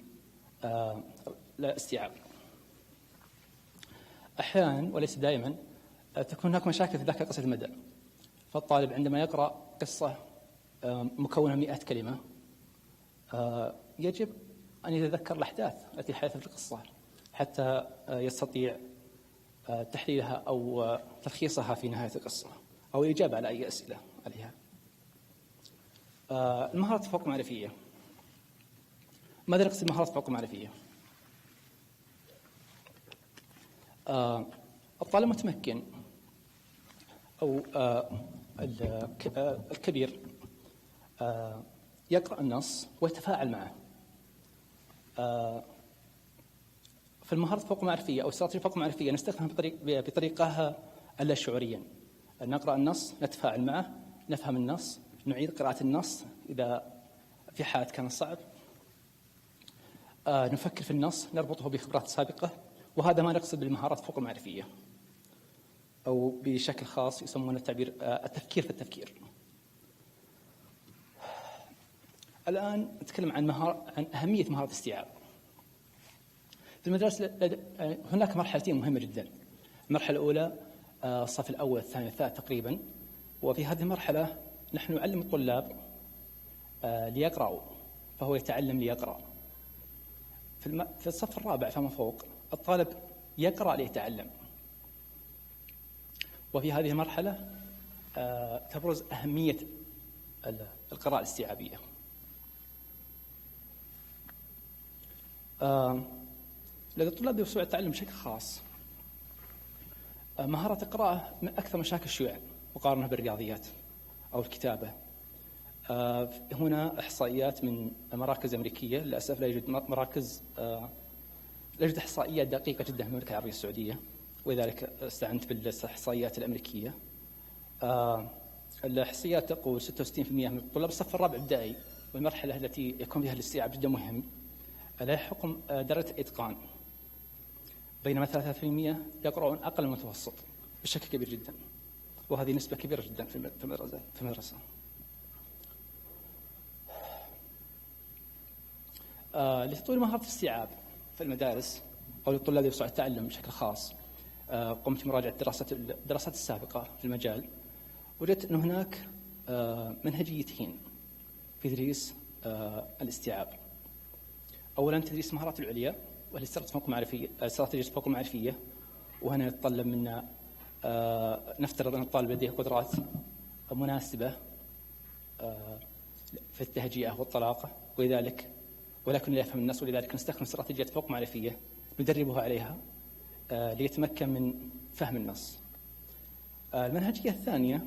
الاستيعاب. أحيانا وليس دائما تكون هناك مشاكل في الذاكرة قصيرة المدى، فالطالب عندما يقرأ قصة مكونة 100 كلمة يجب أن يتذكر الأحداث التي حدثت في القصة حتى يستطيع تحليلها أو تلخيصها في نهاية القصة أو الإجابة على أي أسئلة عليها. المهارات الفوق معرفية، ماذا نقصد بمهارات فوق معرفية؟ الطالب متمكن أو الكبير يقرأ النص ويتفاعل معه. في المهارات فوق معرفية أو استراتيجية فوق معرفية نستخدمها بطريقة اللا شعوريا. نقرأ النص، نتفاعل معه، نفهم النص، نعيد قراءة النص إذا في حالة كان صعب، نفكر في النص، نربطه بخبرات سابقة، وهذا ما نقصد بالمهارات فوق المعرفية، أو بشكل خاص يسمونه التعبير التفكير في التفكير. الآن نتكلم عن أهمية مهارة الاستيعاب. في المدارس هناك مرحلتين مهمة جدا. المرحلة الأولى الصف الأول الثاني الثالث تقريبا، وفي هذه المرحلة نحن نعلم الطلاب ليقرأوا، فهو يتعلم ليقرأ. في الصف الرابع فما فوق الطالب يقرأ ليتعلم. وفي هذه المرحلة تبرز أهمية القراءة الاستيعابية. لدى الطلاب بسرعة التعلم بشكل خاص مهارة القراءة من أكثر مشاكل الشيوعا مقارنة بالرياضيات أو الكتابة. هنا إحصائيات من مراكز أمريكية، للأسف لا يوجد لا يوجد إحصائيات دقيقة جدا في المملكة العربية السعودية، ولذلك استعنت بالإحصائيات الأمريكية. الإحصائيات تقول 66% من الطلاب الصف الرابع ابتدائي، والمرحلة التي يكون فيها الاستيعاب جدا مهم، لا يحقق درجة الإتقان، بينما 3% يقرؤون أقل من المتوسط بشكل كبير جدا، وهذه نسبة كبيرة جدا في المدرسة. لتطوير مهارة الاستيعاب في المدارس أو للطلاب بسرعة التعلم بشكل خاص، قمت بمراجعة الدراسات السابقة في المجال. وجدت أن هناك منهجيتين في تدريس الاستيعاب. أولا تدريس المهارات العليا وهي استراتيجية فوق المعرفية، وهنا يتطلب منا نفترض أن الطالب لديه قدرات مناسبة في التهجئة والطلاقة، ولكن لا يفهم النص، ولذلك نستخدم استراتيجيات فوق معرفية ندربه عليها ليتمكن من فهم النص. المنهجية الثانية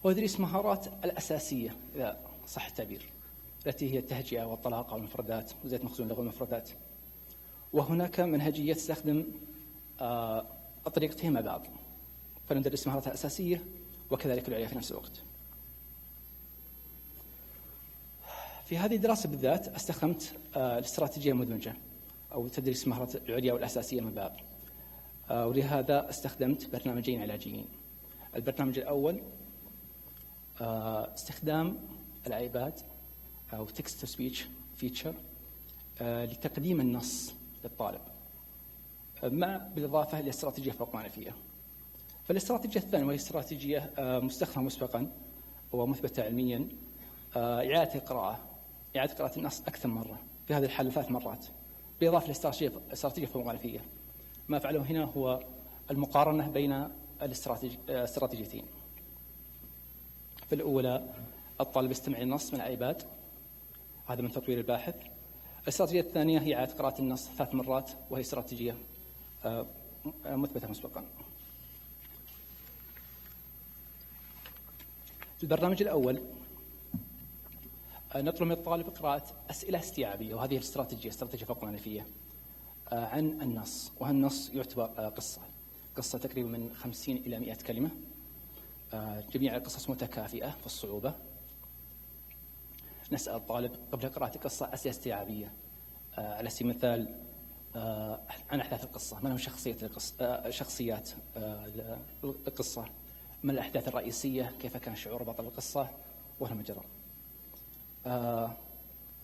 هو تدريس مهارات الأساسية إذا صح التعبير، التي هي التهجئة والطلاقة والمفردات وزيادة مخزون اللغة والمفردات. وهناك منهجية تستخدم الطريقتين مع بعض، فندرس مهارات الأساسية وكذلك العليا في نفس الوقت. في هذه الدراسة بالذات استخدمت الاستراتيجية المدمجة أو تدريس المهارات العليا والأساسية مع بعض، ولهذا استخدمت برنامجين علاجيين. البرنامج الأول استخدام الايباد أو text to speech feature لتقديم النص للطالب، بالإضافة إلى استراتيجية فوق معرفية. فالاستراتيجية الثانية وهي استراتيجية مستخدمة مسبقا ومثبتة علميا، إعادة قراءة النص أكثر مرة، في هذه الحالة 3 مرات، بالإضافة لاستراتيجية فوق معرفية. ما فعله هنا هو المقارنة بين الاستراتيجيتين. في الأولى الطالب يستمع النص من الآيباد، هذا من تطوير الباحث. الاستراتيجية الثانية هي إعادة قراءة النص 3 مرات، وهي استراتيجية مثبتة مسبقا. في البرنامج الأول نطلب من الطالب قراءة أسئلة استيعابية، وهذه استراتيجية فوق معرفية عن النص، وهالنص يعتبر قصة تقريبا من 50 إلى 100 كلمة، جميع القصص متكافئة في الصعوبة. نسأل الطالب قبل قراءة القصة أسئلة استيعابية، على سبيل المثال عن أحداث القصة، ما هي شخصيات القصة، ما الأحداث الرئيسية، كيف كان شعور بطل القصة، وهل مجرى.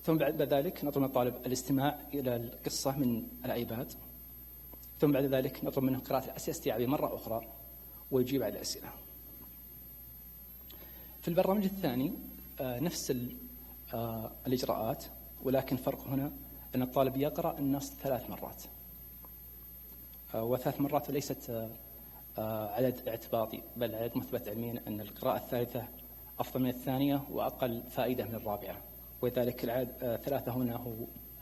ثم بعد ذلك نطلب من الطالب الاستماع إلى القصة من الآيباد، ثم بعد ذلك نطلب منه قراءة الأسئلة الاستيعابية مرة أخرى ويجيب على الأسئلة. في البرنامج الثاني نفس الإجراءات، ولكن فرق هنا أن الطالب يقرأ النص 3 مرات، و3 مرات ليست عدد اعتباطي، بل عدد مثبت علميا أن القراءة الثالثة أفضل من الثانية وأقل فائدة من الرابعة، ولذلك العدد 3 هنا هو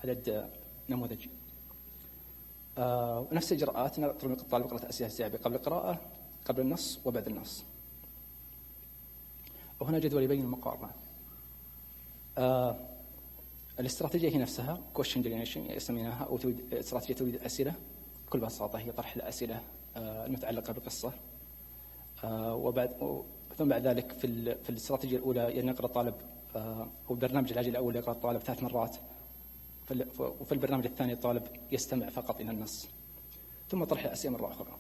عدد نموذجي. نفس الإجراءات نطلب من الطالب قراءة أسئلة استيعابية قبل القراءة، قبل النص وبعد النص. وهنا جدول يبين المقارنة. الاستراتيجية هي نفسها question generation يسميناها، أو استراتيجية توليد الأسئلة. بكل بساطة هي طرح الأسئلة المتعلقة بالقصة، ثم بعد ذلك في الاستراتيجية الأولى يقرأ الطالب أو البرنامج العاجل الأول يقرأ الطالب 3 مرات، وفي البرنامج الثاني الطالب يستمع فقط إلى النص، ثم طرح الأسئلة مرة أخرى.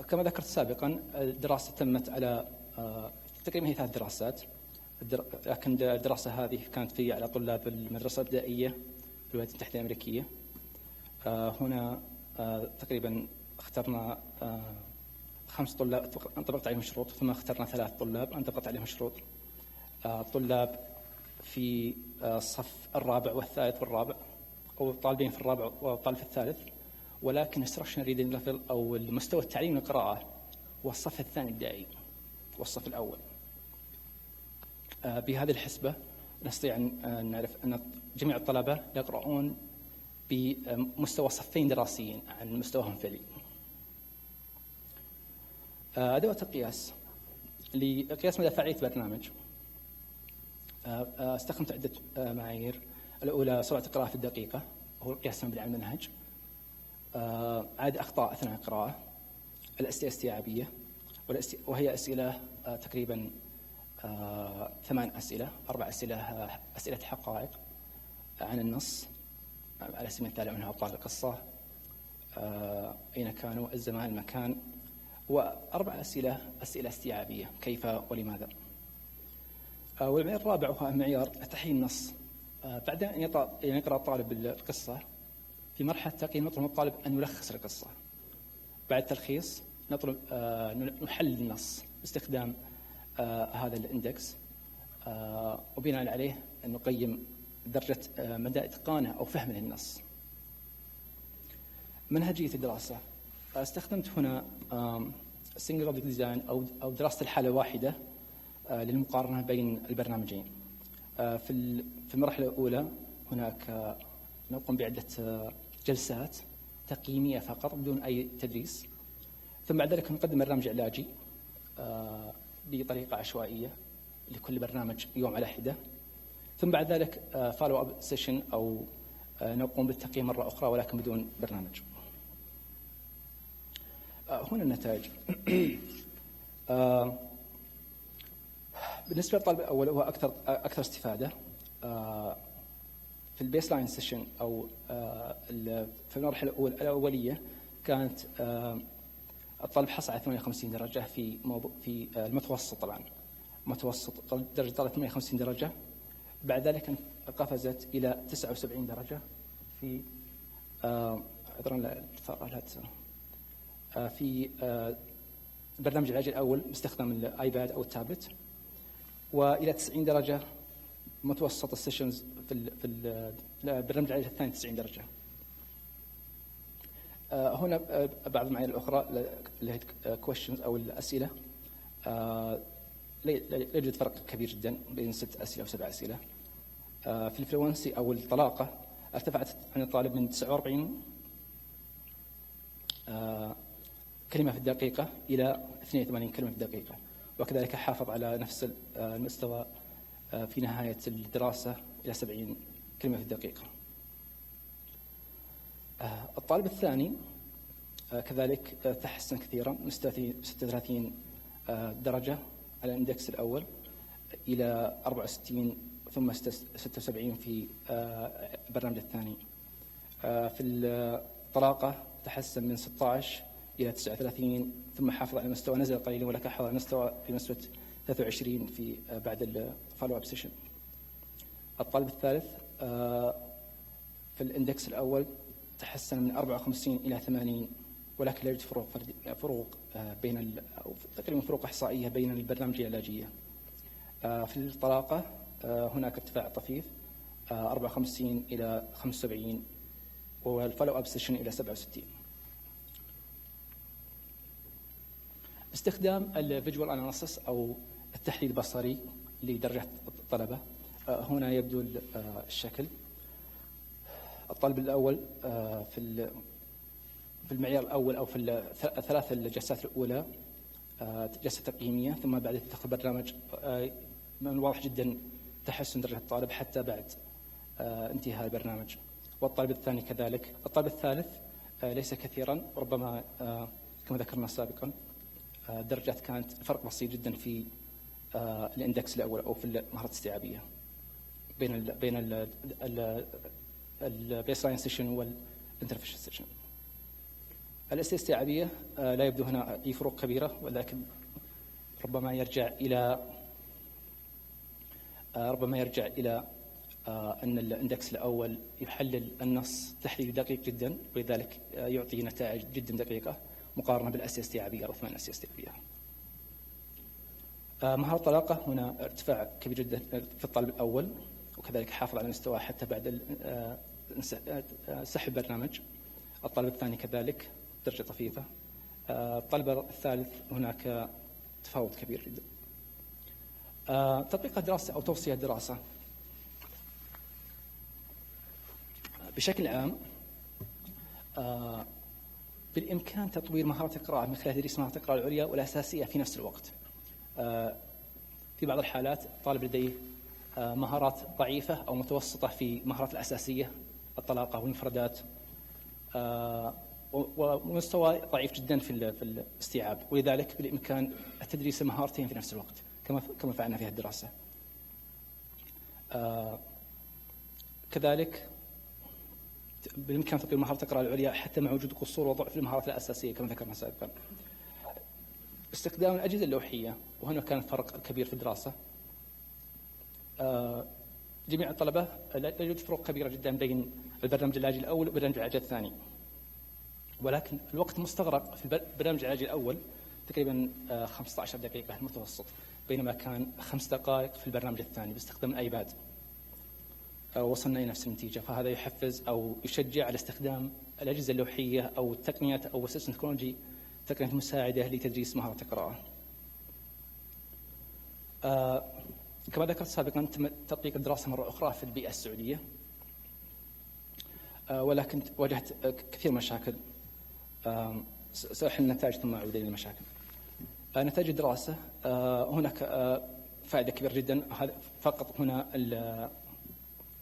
كما ذكرت سابقا الدراسة تمت على تقريبا هي 3 دراسات، لكن الدراسة هذه كانت على طلاب المدرسة الابتدائية في الولايات المتحدة الأمريكية. هنا تقريبا اخترنا 5 طلاب انطبقت عليهم الشروط، ثم اخترنا 3 طلاب انطبقت عليهم الشروط. طلاب في الصف الرابع والثالث والرابع، أو طالبين في الرابع وطالب في الثالث، ولكن instructional reading level أو المستوى التعليمي للقراءة هو الصف الثاني ابتدائي والصف الأول. بهذه الحسبة نستطيع أن نعرف أن جميع الطلبة يقرؤون بمستوى صفين دراسيين عن مستواهم الفعلي. أدوات القياس لقياس مدى فعالية برنامج استخدمت عدة معايير. الأولى سرعة القراءة في الدقيقة، هو القياس بالعمل المنهج. عدد أخطاء أثناء القراءة. الأسئلة الاستيعابية، وهي أسئلة تقريبا 8 أسئلة، 4 أسئلة حقائق عن النص على سبيل المثال منها أبطال القصة، أين كانوا، الزمان، المكان، و4 أسئلة استيعابية، كيف ولماذا. والمعيار الرابع هو معيار تحليل النص. بعد أن يقرأ الطالب القصة في مرحلة التقييم نطلب من الطالب أن يلخص القصة. بعد التلخيص نطلب نحلل النص باستخدام هذا الاندكس، وبناء عليه أن نقيم درجة مدى إتقانه أو فهمه للنص. منهجية الدراسة، استخدمت هنا single object design أو دراسة الحالة الواحدة للمقارنة بين البرنامجين. في المرحلة الأولى هناك نقوم بعدة جلسات تقييمية فقط بدون أي تدريس، ثم بعد ذلك نقدم برنامج علاجي بطريقة عشوائية لكل برنامج يوم على حدة، ثم بعد ذلك فولو اب سيشن أو نقوم بالتقييم مرة أخرى ولكن بدون برنامج. هنا النتائج. بالنسبة للطالب الأول هو أكثر استفادة. في البيس لاين سيشن أو في المرحلة الأولية كانت الطالب حصل على 58 درجة في المتوسط. طبعا متوسط درجة طالب 58 درجة، بعد ذلك قفزت إلى 79 درجة في في برنامج العلاج الأول باستخدام الآيباد أو التابلت، وإلى 90 درجة متوسط السيشنز في البرنامج العلاج الثاني 90 درجة. هنا بعض المعايير الأخرى اللي هي questions أو الأسئلة. لا يوجد فرق كبير جدا بين 6 أسئلة و7 أسئلة. في الفلونسي أو الطلاقة ارتفعت عن الطالب من 49 كلمة في الدقيقة إلى 82 كلمة في الدقيقة، وكذلك حافظ على نفس المستوى في نهاية الدراسة إلى 70 كلمة في الدقيقة. الطالب الثاني كذلك تحسن كثيرا من 36 درجة على الاندكس الأول إلى 64 ثم 76 في البرنامج الثاني. في الطلاقة تحسن من 16 إلى 39 ثم حافظ على مستوى، نزل قليلا ولكن حافظ على مستوى في نسبة 23 في بعد الفولو اب سيشن. الطالب الثالث في الاندكس الأول تحسن من 54 إلى 80 ولكن لا يوجد فروق بين تقريبا فروق إحصائية بين البرنامج العلاجية. في الطلاقة هناك ارتفاع طفيف 54 إلى 75 والفولو اب سيشن إلى 67. استخدام الفيجوال اناليسيس أو التحليل البصري لدرجة الطلبة. هنا يبدو الشكل. الطالب الأول في المعيار الأول أو في الثلاث الجلسات الأولى جلسة تقييمية، ثم بعد تدخل برنامج من الواضح جدا تحسن درجة الطالب حتى بعد انتهاء البرنامج. والطالب الثاني كذلك. الطالب الثالث ليس كثيرا، ربما كما ذكرنا سابقا الدرجات كانت فرق بسيط جدا في الاندكس الأول أو في المهارات الاستيعابية بين البيس لاين سيشن والانترفيشن سيشن. الأسئلة الاستيعابية لا يبدو هنا أي فروق كبيرة، ولكن ربما يرجع إلى أن الاندكس الأول يحلل النص تحليل دقيق جدا، ولذلك يعطي نتائج جدا دقيقة مقارنة بالأسئلة الاستيعابية أو 8 أسئلة استيعابية. مهارة الطلاقة هنا ارتفاع كبير جدا في الطالب الأول، وكذلك حافظ على مستواه حتى بعد سحب البرنامج. الطالب الثاني كذلك درجة طفيفة. الطالب الثالث هناك تفاوت كبير جدا. تطبيق الدراسة أو توصية الدراسة بشكل عام بالإمكان تطوير مهارات القراءة من خلال تدريس مهارات القراءة العليا والأساسية في نفس الوقت. في بعض الحالات الطالب لديه مهارات ضعيفة أو متوسطة في مهارات الأساسية، الطلاقة والمفردات، ومستوى ضعيف جدا في الاستيعاب، ولذلك بالإمكان التدريس المهارتين في نفس الوقت كما فعلنا في هذه الدراسة. كذلك بالإمكان تطوير مهارات القراءة العليا حتى مع وجود قصور وضعف في المهارات الأساسية كما ذكرنا سابقا. استخدام الأجهزة اللوحية، وهنا كان فرق كبير في الدراسة. جميع الطلبة لا يوجد فروق كبيرة جدا بين البرنامج العلاجي الأول والبرنامج العلاجي الثاني، ولكن الوقت مستغرق في البرنامج العلاجي الأول تقريبا 15 دقيقة المتوسط، بينما كان 5 دقائق في البرنامج الثاني باستخدام الآيباد. وصلنا إلى نفس النتيجة، فهذا يحفز أو يشجع على استخدام الأجهزة اللوحية أو التقنيات أو وسائل التكنولوجي، تقنيات مساعدة لتدريس مهارات القراءة. كما ذكرت سابقا تم تطبيق الدراسة مرة أخرى في البيئة السعودية، ولكن واجهت كثير مشاكل. سأحل النتائج ثم أعود إلى المشاكل. نتائج الدراسة هناك فائدة كبيرة جدا. فقط هنا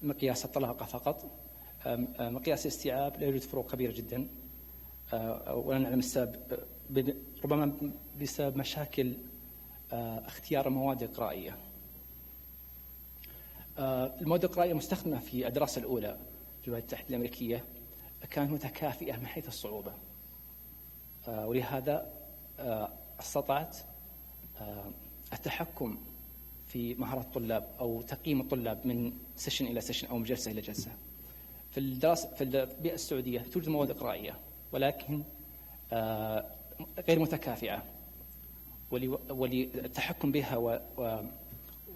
مقياس الطلاقة فقط. مقياس الاستيعاب لا يوجد فروق كبيرة جدا، ولا نعلم السبب، ربما بسبب مشاكل اختيار المواد القرائية. المواد القرائية المستخدمة في الدراسة الأولى في الولايات المتحدة الأمريكية كانت متكافئة من حيث الصعوبة، ولهذا استطعت التحكم في مهارات الطلاب أو تقييم الطلاب من سيشن إلى سيشن أو من جلسة إلى جلسة. في البيئة السعودية توجد مواد قرائية ولكن غير متكافئة، وللتحكم بها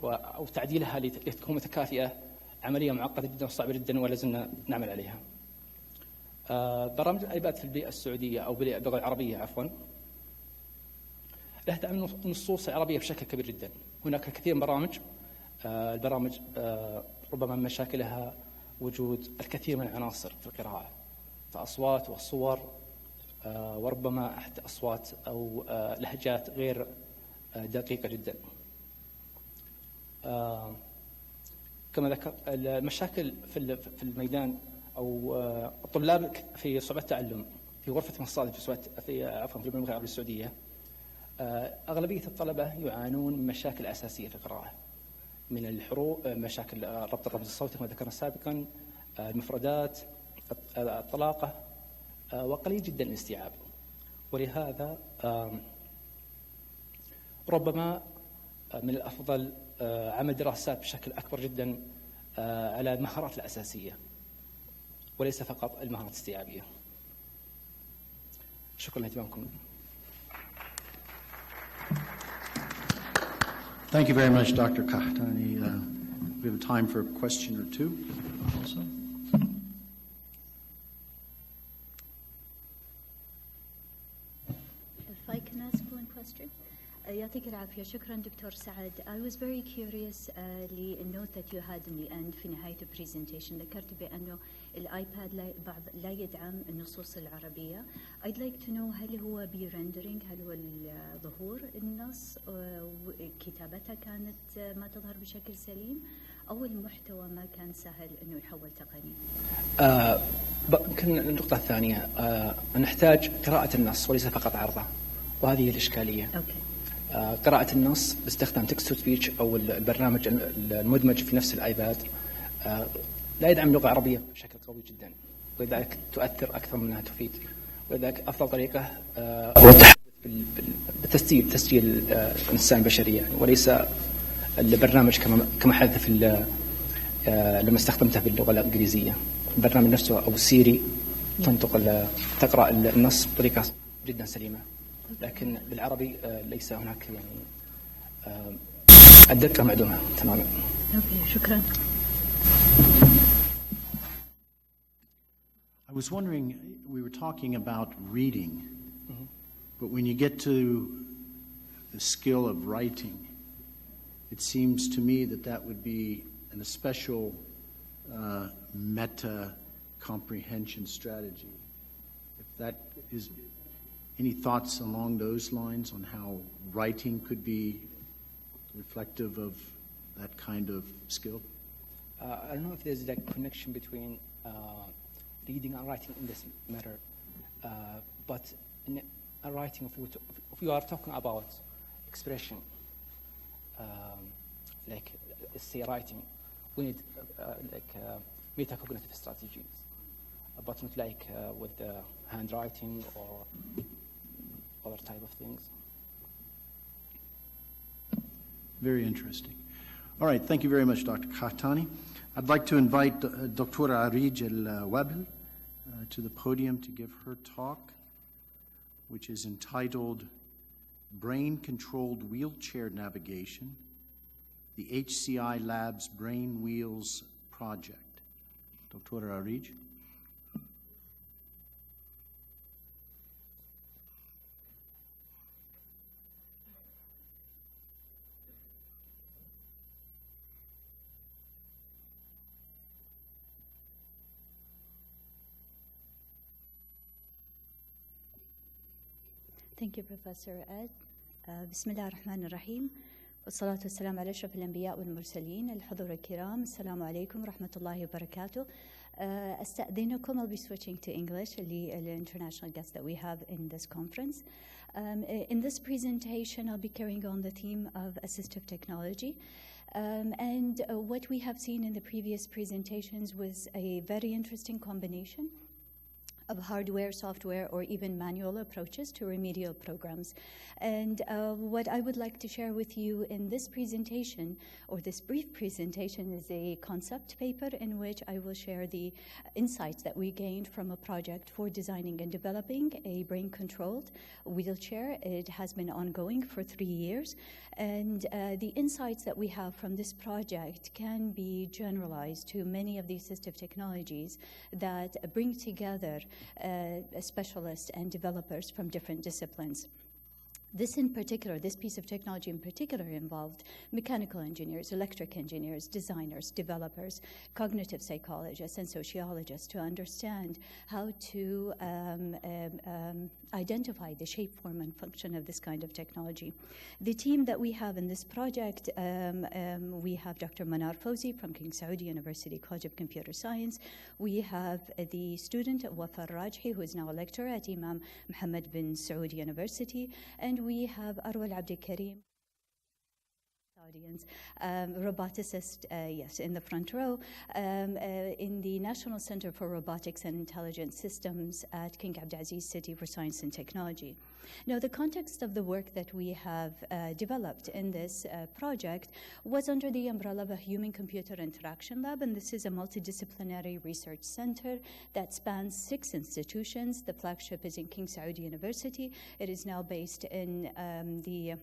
أو تعديلها لتكون متكافئة عملية معقدة جدا وصعبة جدا ولازلنا نعمل عليها. برامج الآيباد في البيئة السعودية أو باللغة العربية عفوا لها دعم النصوص العربية بشكل كبير جدا. هناك الكثير من البرامج ربما من مشاكلها وجود الكثير من العناصر في القراءة، فأصوات وصور وربما حتى أصوات أو لهجات غير دقيقة جدا. كما ذكر المشاكل في الميدان أو الطلاب في صعوبة التعلم في غرفة مصادر في المملكة العربية السعودية. أغلبية الطلبة يعانون من مشاكل أساسية في القراءة، من الحروف، مشاكل ربط الرمز الصوتي كما ذكرنا سابقا، المفردات، الطلاقة، وقليل جدا الاستيعاب. ولهذا ربما من الأفضل عمل دراسات بشكل أكبر جدا على المهارات الأساسية وليس فقط المهارات الاستيعابية. شكرا لاهتمامكم. Thank you very much, Dr. Kahtani. We have time for a question or two also. If I can ask one question. يعطيك العافية. شكرا دكتور سعد. I was very curious للنوت that you had in the end في نهاية presentation. ذكرت بأنه الآيباد لا يدعم النصوص العربية. I'd like to know هل هو برندرينج، هل هو ظهور النص كتابتها كانت ما تظهر بشكل سليم، أو المحتوى ما كان سهل إنه يحول تقني؟ يمكن النقطة الثانية نحتاج قراءة النص وليس فقط عرضه، وهذه هي الإشكالية. قراءة النص باستخدام تكست تو سبيتش أو البرنامج المدمج في نفس الآيباد لا يدعم اللغة العربية بشكل قوي جدا، ولذلك تؤثر أكثر من أنها تفيد. ولذلك أفضل طريقة هو التحدث تسجيل الإنسان البشري يعني، وليس البرنامج كما حدث في لما استخدمته باللغة الإنجليزية. البرنامج نفسه أو سيري تقرأ النص بطريقة جدا سليمة، لكن بالعربي ليس هناك يعني الدقة معدومة تماما. شكرا. I was wondering, we were talking about reading, but when you get to the skill of writing, it seems to me that that would be a special meta comprehension strategy. If that is, any thoughts along those lines on how writing could be reflective of that kind of skill? I don't know if there's a connection between reading and writing in this matter, but in writing, if you are talking about expression, like say writing, we need metacognitive strategies, but not like with handwriting or other type of things. Very interesting. All right, thank you very much, Dr. Khatani. I'd like to invite Dr. Arij Al-Wabel to the podium to give her talk, which is entitled Brain-Controlled Wheelchair Navigation, the HCI Labs Brain Wheels Project. Dr. Arij. Thank you, Professor Ed. بسم الله الرحمن الرحيم، والصلاة والسلام على أشرف الأنبياء والمرسلين. الحضور الكرام، السلام عليكم ورحمة الله وبركاته. أستأذنكم, I'll be switching to English, the international guests that we have in this conference. In this presentation, I'll be carrying on the theme of assistive technology. And what we have seen in the previous presentations was a very interesting combination of hardware, software, or even manual approaches to remedial programs. And what I would like to share with you in this presentation, or this brief presentation, is a concept paper in which I will share the insights that we gained from a project for designing and developing a brain-controlled wheelchair. It has been ongoing for 3 years, and the insights that we have from this project can be generalized to many of the assistive technologies that bring together specialists and developers from different disciplines. This in particular, this piece of technology in particular, involved mechanical engineers, electric engineers, designers, developers, cognitive psychologists, and sociologists to understand how to identify the shape, form, and function of this kind of technology. The team that we have in this project, we have Dr. Manar Fawzi from King Saud University College of Computer Science. We have the student Wafar Rajhi, who is now a lecturer at Imam Mohammed bin Saud University, and we have Arwal Abdi Karim, audience, roboticist, yes, in the front row, in the National Center for Robotics and Intelligent Systems at King Abdulaziz City for Science and Technology. Now, the context of the work that we have developed in this project was under the umbrella of a human-computer interaction lab, and this is a multidisciplinary research center that spans 6 institutions. The flagship is in King Saud University. It is now based in the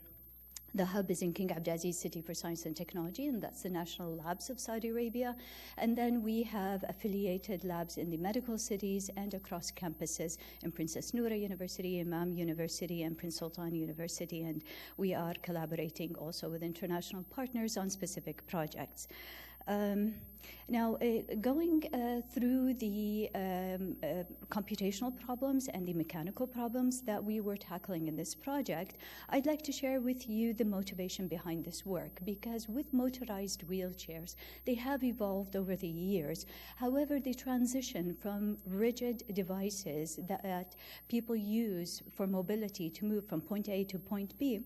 The hub is in King Abdulaziz City for Science and Technology, and that's the national labs of Saudi Arabia. And then we have affiliated labs in the medical cities and across campuses in Princess Noura University, Imam University, and Prince Sultan University. And we are collaborating also with international partners on specific projects. Now, going through the computational problems and the mechanical problems that we were tackling in this project, I'd like to share with you the motivation behind this work, because with motorized wheelchairs, they have evolved over the years. However, the transition from rigid devices that people use for mobility to move from point A to point B,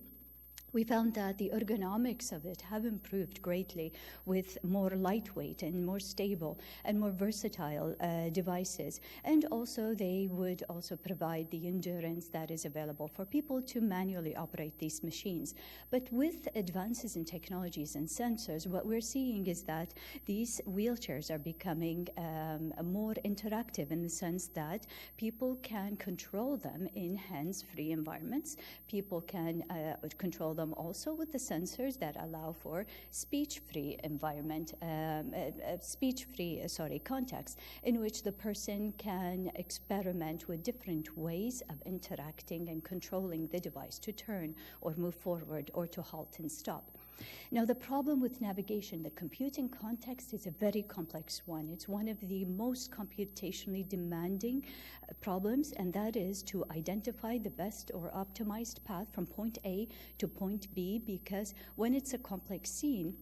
we found that the ergonomics of it have improved greatly with more lightweight and more stable and more versatile devices. And also they would also provide the endurance that is available for people to manually operate these machines. But with advances in technologies and sensors, what we're seeing is that these wheelchairs are becoming more interactive in the sense that people can control them in hands-free environments. People can control them also with the sensors that allow for speech-free environment, context in which the person can experiment with different ways of interacting and controlling the device to turn or move forward or to halt and stop. Now, the problem with navigation, the computing context, is a very complex one. It's one of the most computationally demanding problems, and that is to identify the best or optimized path from point A to point B, because when it's a complex scene,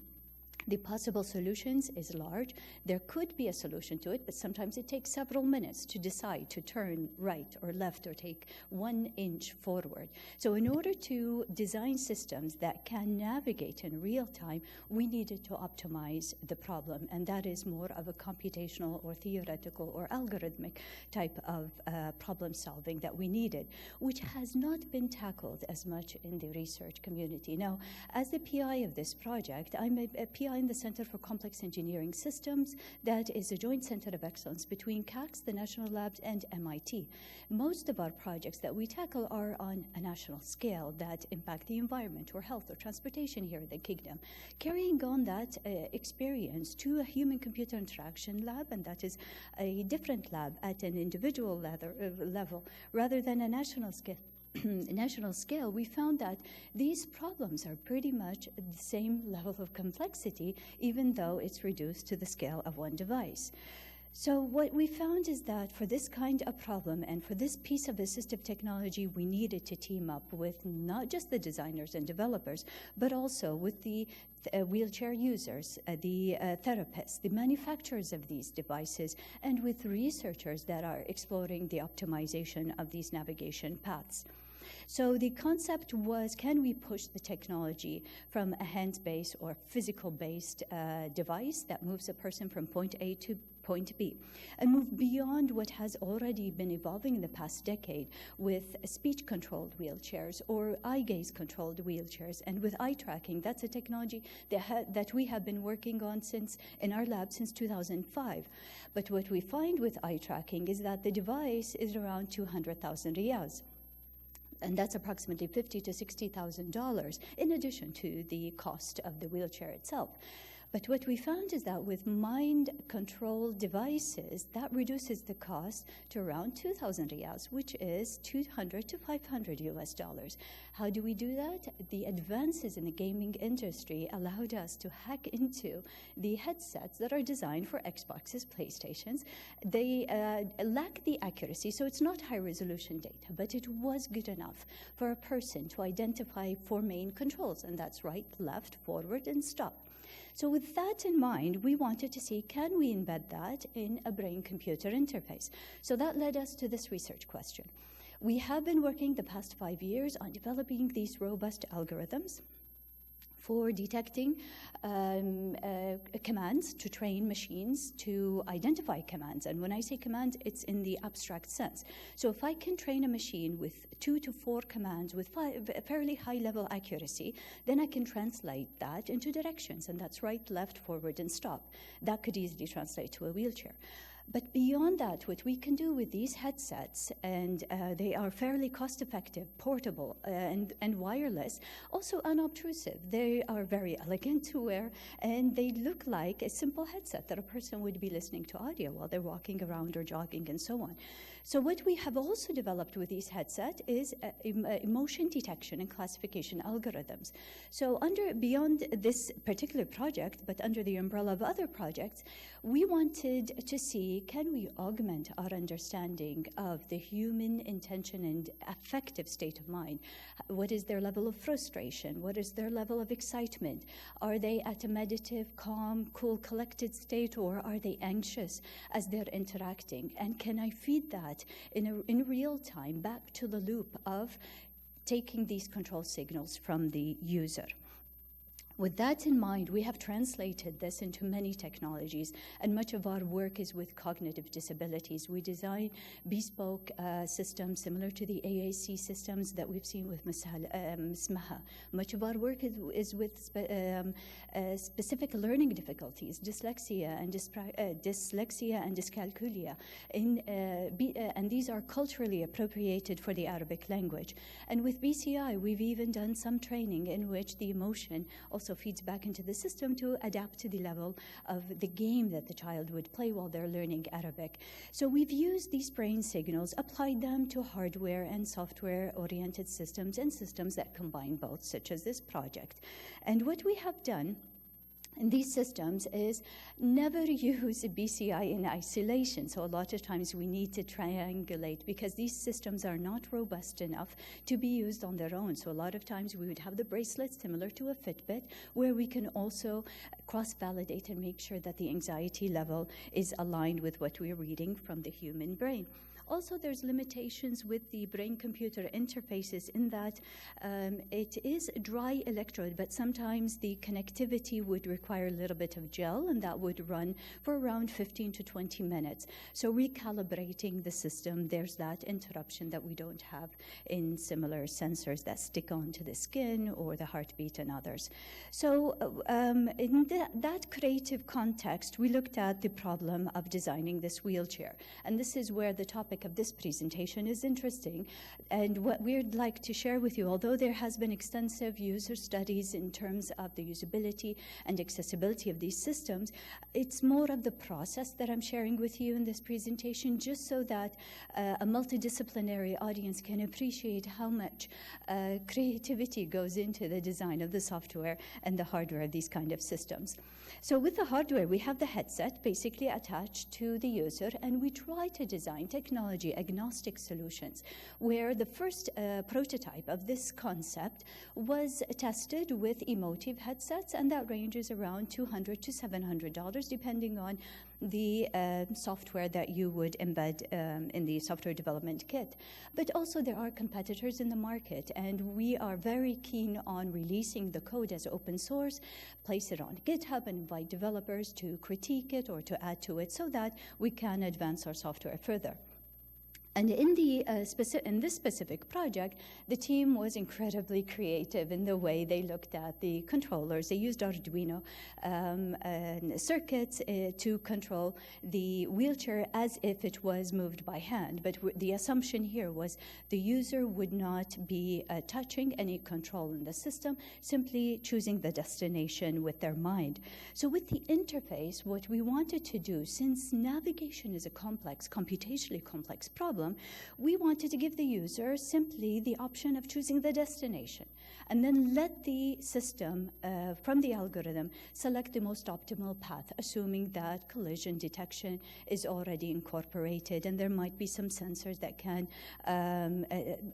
the possible solutions is large. There could be a solution to it, but sometimes it takes several minutes to decide to turn right or left or take 1 inch forward. So in order to design systems that can navigate in real time, we needed to optimize the problem, and that is more of a computational or theoretical or algorithmic type of problem solving that we needed, which has not been tackled as much in the research community. Now, as the PI of this project, I'm a PI in the Center for Complex Engineering Systems. That is a joint center of excellence between CACS, the national labs, and MIT. Most of our projects that we tackle are on a national scale that impact the environment or health or transportation here in the kingdom. Carrying on that experience to a human-computer interaction lab, and that is a different lab at an individual level rather than a national scale, we found that these problems are pretty much the same level of complexity, even though it's reduced to the scale of one device. So what we found is that for this kind of problem and for this piece of assistive technology, we needed to team up with not just the designers and developers, but also with the wheelchair users, the therapists, the manufacturers of these devices, and with researchers that are exploring the optimization of these navigation paths. So the concept was, can we push the technology from a hands-based or physical-based device that moves a person from point A to point B, and move beyond what has already been evolving in the past decade with speech-controlled wheelchairs or eye-gaze-controlled wheelchairs, and with eye tracking. That's a technology that we have been working on in our lab since 2005. But what we find with eye tracking is that the device is around 200,000 riyals. And that's approximately $50,000 to $60,000 in addition to the cost of the wheelchair itself. But what we found is that with mind-controlled devices, that reduces the cost to around 2,000 riyals, which is $200 to $500. How do we do that? The advances in the gaming industry allowed us to hack into the headsets that are designed for Xboxes, PlayStations. They lack the accuracy, so it's not high-resolution data, but it was good enough for a person to identify 4 main controls, and that's right, left, forward, and stop. So with that in mind, we wanted to see, can we embed that in a brain-computer interface? So that led us to this research question. We have been working the past 5 years on developing these robust algorithms for detecting commands, to train machines to identify commands. And when I say command, it's in the abstract sense. So if I can train a machine with 2 to 4 commands with fairly high-level accuracy, then I can translate that into directions, and that's right, left, forward, and stop. That could easily translate to a wheelchair. But beyond that, what we can do with these headsets, and they are fairly cost-effective, portable, and wireless, also unobtrusive. They are very elegant to wear, and they look like a simple headset that a person would be listening to audio while they're walking around or jogging and so on. So what we have also developed with these headsets is emotion detection and classification algorithms. So beyond this particular project, but under the umbrella of other projects, we wanted to see, can we augment our understanding of the human intention and affective state of mind? What is their level of frustration? What is their level of excitement? Are they at a meditative, calm, cool, collected state, or are they anxious as they're interacting? And can I feed that in real time back to the loop of taking these control signals from the user? With that in mind, we have translated this into many technologies, and much of our work is with cognitive disabilities. We design bespoke systems similar to the AAC systems that we've seen with Smaha. Much of our work is with specific learning difficulties, dyslexia and dyscalculia, and these are culturally appropriated for the Arabic language. And with BCI, we've even done some training in which the emotion also feeds back into the system to adapt to the level of the game that the child would play while they're learning Arabic. So we've used these brain signals, applied them to hardware and software-oriented systems and systems that combine both, such as this project. And what we have done in these systems is never use BCI in isolation. So a lot of times we need to triangulate because these systems are not robust enough to be used on their own. So a lot of times we would have the bracelets similar to a Fitbit where we can also cross-validate and make sure that the anxiety level is aligned with what we're reading from the human brain. Also, there's limitations with the brain-computer interfaces in that it is a dry electrode, but sometimes the connectivity would require a little bit of gel, and that would run for around 15 to 20 minutes. So recalibrating the system, there's that interruption that we don't have in similar sensors that stick onto the skin or the heartbeat and others. So in that creative context, we looked at the problem of designing this wheelchair. And this is where the topic of this presentation is interesting, and what we'd like to share with you, although there has been extensive user studies in terms of the usability and accessibility of these systems, it's more of the process that I'm sharing with you in this presentation, just so that a multidisciplinary audience can appreciate how much creativity goes into the design of the software and the hardware of these kind of systems. So with the hardware, we have the headset basically attached to the user, and we try to design technology agnostic solutions, where the first prototype of this concept was tested with emotive headsets, and that ranges around $200 to $700 depending on the software that you would embed in the software development kit. But also there are competitors in the market, and we are very keen on releasing the code as open source, place it on GitHub, and invite developers to critique it or to add to it so that we can advance our software further. And in this specific project, the team was incredibly creative in the way they looked at the controllers. They used Arduino circuits to control the wheelchair as if it was moved by hand. But the assumption here was the user would not be touching any control in the system, simply choosing the destination with their mind. So with the interface, what we wanted to do, since navigation is a complex, computationally complex problem, we wanted to give the user simply the option of choosing the destination, and then let the system from the algorithm select the most optimal path, assuming that collision detection is already incorporated, and there might be some sensors that can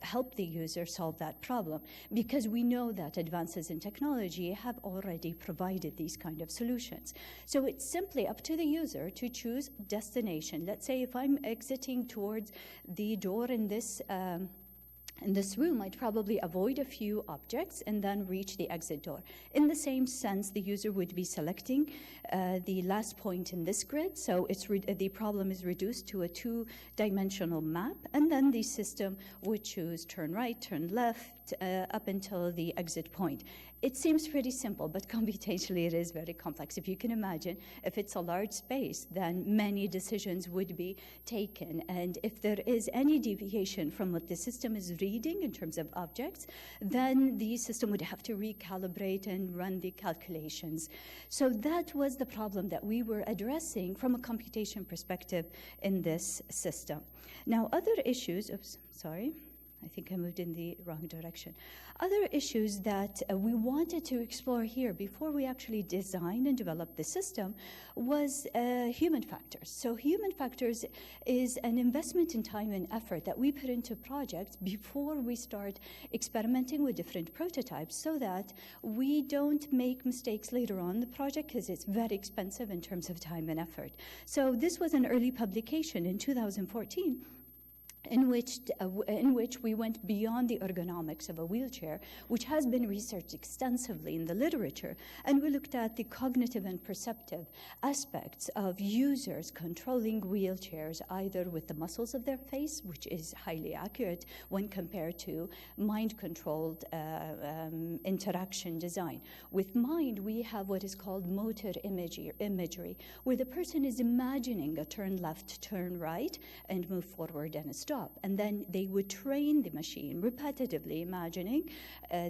help the user solve that problem, because we know that advances in technology have already provided these kind of solutions. So it's simply up to the user to choose destination. Let's say if I'm exiting towards the door in this in this room, I'd probably avoid a few objects and then reach the exit door. In the same sense, the user would be selecting the last point in this grid, so the problem is reduced to a two-dimensional map, and then the system would choose turn right, turn left, up until the exit point. It seems pretty simple, but computationally it is very complex. If you can imagine, if it's a large space, then many decisions would be taken, and if there is any deviation from what the system is reading in terms of objects, then the system would have to recalibrate and run the calculations. So that was the problem that we were addressing from a computation perspective in this system. Now, other issues, I think I moved in the wrong direction. Other issues that we wanted to explore here before we actually designed and developed the system was human factors. So human factors is an investment in time and effort that we put into projects before we start experimenting with different prototypes so that we don't make mistakes later on in the project because it's very expensive in terms of time and effort. So this was an early publication in 2014 in which we went beyond the ergonomics of a wheelchair, which has been researched extensively in the literature, and we looked at the cognitive and perceptive aspects of users controlling wheelchairs, either with the muscles of their face, which is highly accurate when compared to mind-controlled interaction design. With mind, we have what is called motor imagery, where the person is imagining a turn left, turn right, and move forward and a stop. And then they would train the machine repetitively, imagining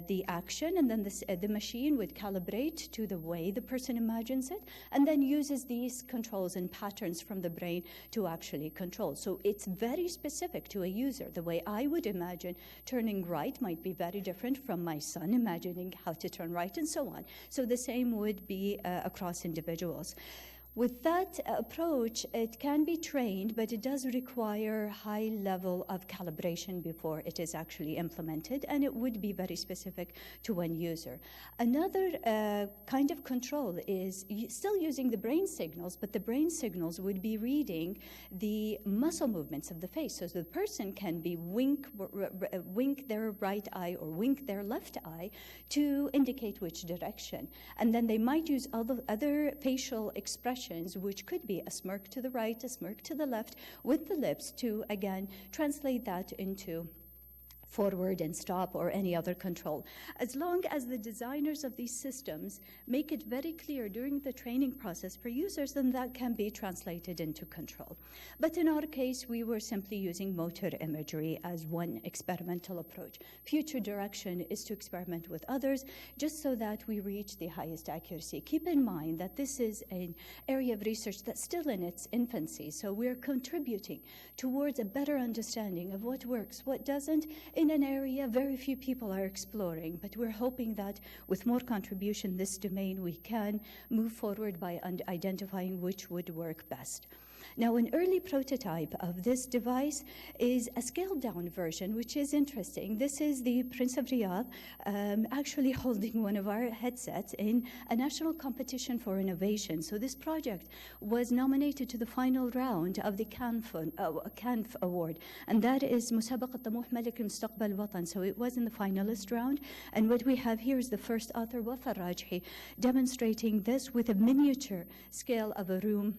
the action, and then the machine would calibrate to the way the person imagines it, and then uses these controls and patterns from the brain to actually control. So it's very specific to a user. The way I would imagine turning right might be very different from my son imagining how to turn right, and so on. So the same would be across individuals. With that approach, it can be trained, but it does require high level of calibration before it is actually implemented, and it would be very specific to one user. Another kind of control is still using the brain signals, but the brain signals would be reading the muscle movements of the face. So the person can be wink their right eye or wink their left eye to indicate which direction. And then they might use other facial expressions, which could be a smirk to the right, a smirk to the left, with the lips to, again, translate that into forward and stop or any other control. As long as the designers of these systems make it very clear during the training process for users, then that can be translated into control. But in our case, we were simply using motor imagery as one experimental approach. Future direction is to experiment with others, just so that we reach the highest accuracy. Keep in mind that this is an area of research that's still in its infancy, so we're contributing towards a better understanding of what works, what doesn't, in an area very few people are exploring, but we're hoping that with more contribution in this domain, we can move forward by identifying which would work best. Now, an early prototype of this device is a scaled-down version, which is interesting. This is the Prince of Riyadh actually holding one of our headsets in a national competition for innovation. So this project was nominated to the final round of the CANF Award, and that is مسابقة طموح ملك المستقبل الوطن. So it was in the finalist round, and what we have here is the first author, وآفاق, demonstrating this with a miniature scale of a room.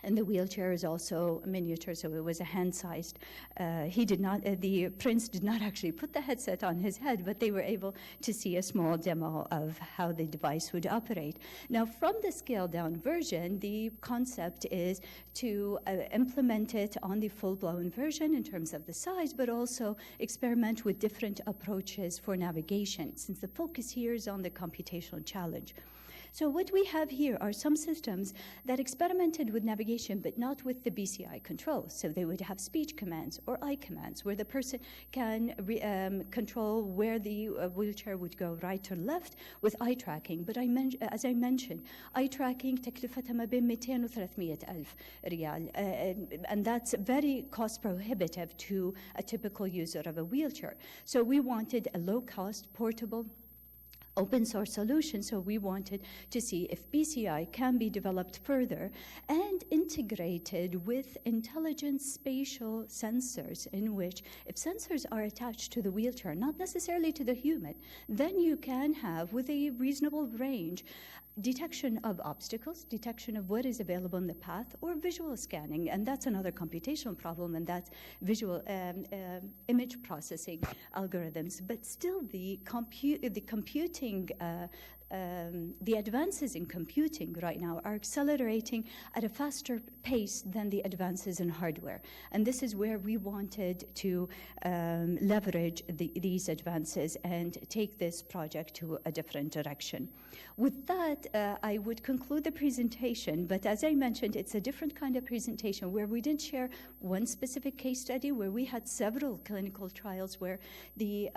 And the wheelchair is also miniature, so it was a hand-sized. The prince did not actually put the headset on his head, but they were able to see a small demo of how the device would operate. Now, from the scaled-down version, the concept is to implement it on the full-blown version in terms of the size, but also experiment with different approaches for navigation, since the focus here is on the computational challenge. So what we have here are some systems that experimented with navigation, but not with the BCI controls. So they would have speech commands or eye commands, where the person can control where the wheelchair would go, right or left, with eye tracking. But as I mentioned, eye tracking تكلفتها ما بين 200 و 300 ألف ريال, and that's very cost prohibitive to a typical user of a wheelchair. So we wanted a low-cost, portable, open source solution, so we wanted to see if BCI can be developed further and integrated with intelligent spatial sensors, in which if sensors are attached to the wheelchair, not necessarily to the human, then you can have, with a reasonable range, detection of obstacles, detection of what is available in the path, or visual scanning. And that's another computational problem, and that's visual image processing algorithms. But still, the advances in computing right now are accelerating at a faster pace than the advances in hardware. And this is where we wanted to leverage these advances and take this project to a different direction. With that, I would conclude the presentation, but as I mentioned, it's a different kind of presentation where we didn't share one specific case study, where we had several clinical trials where the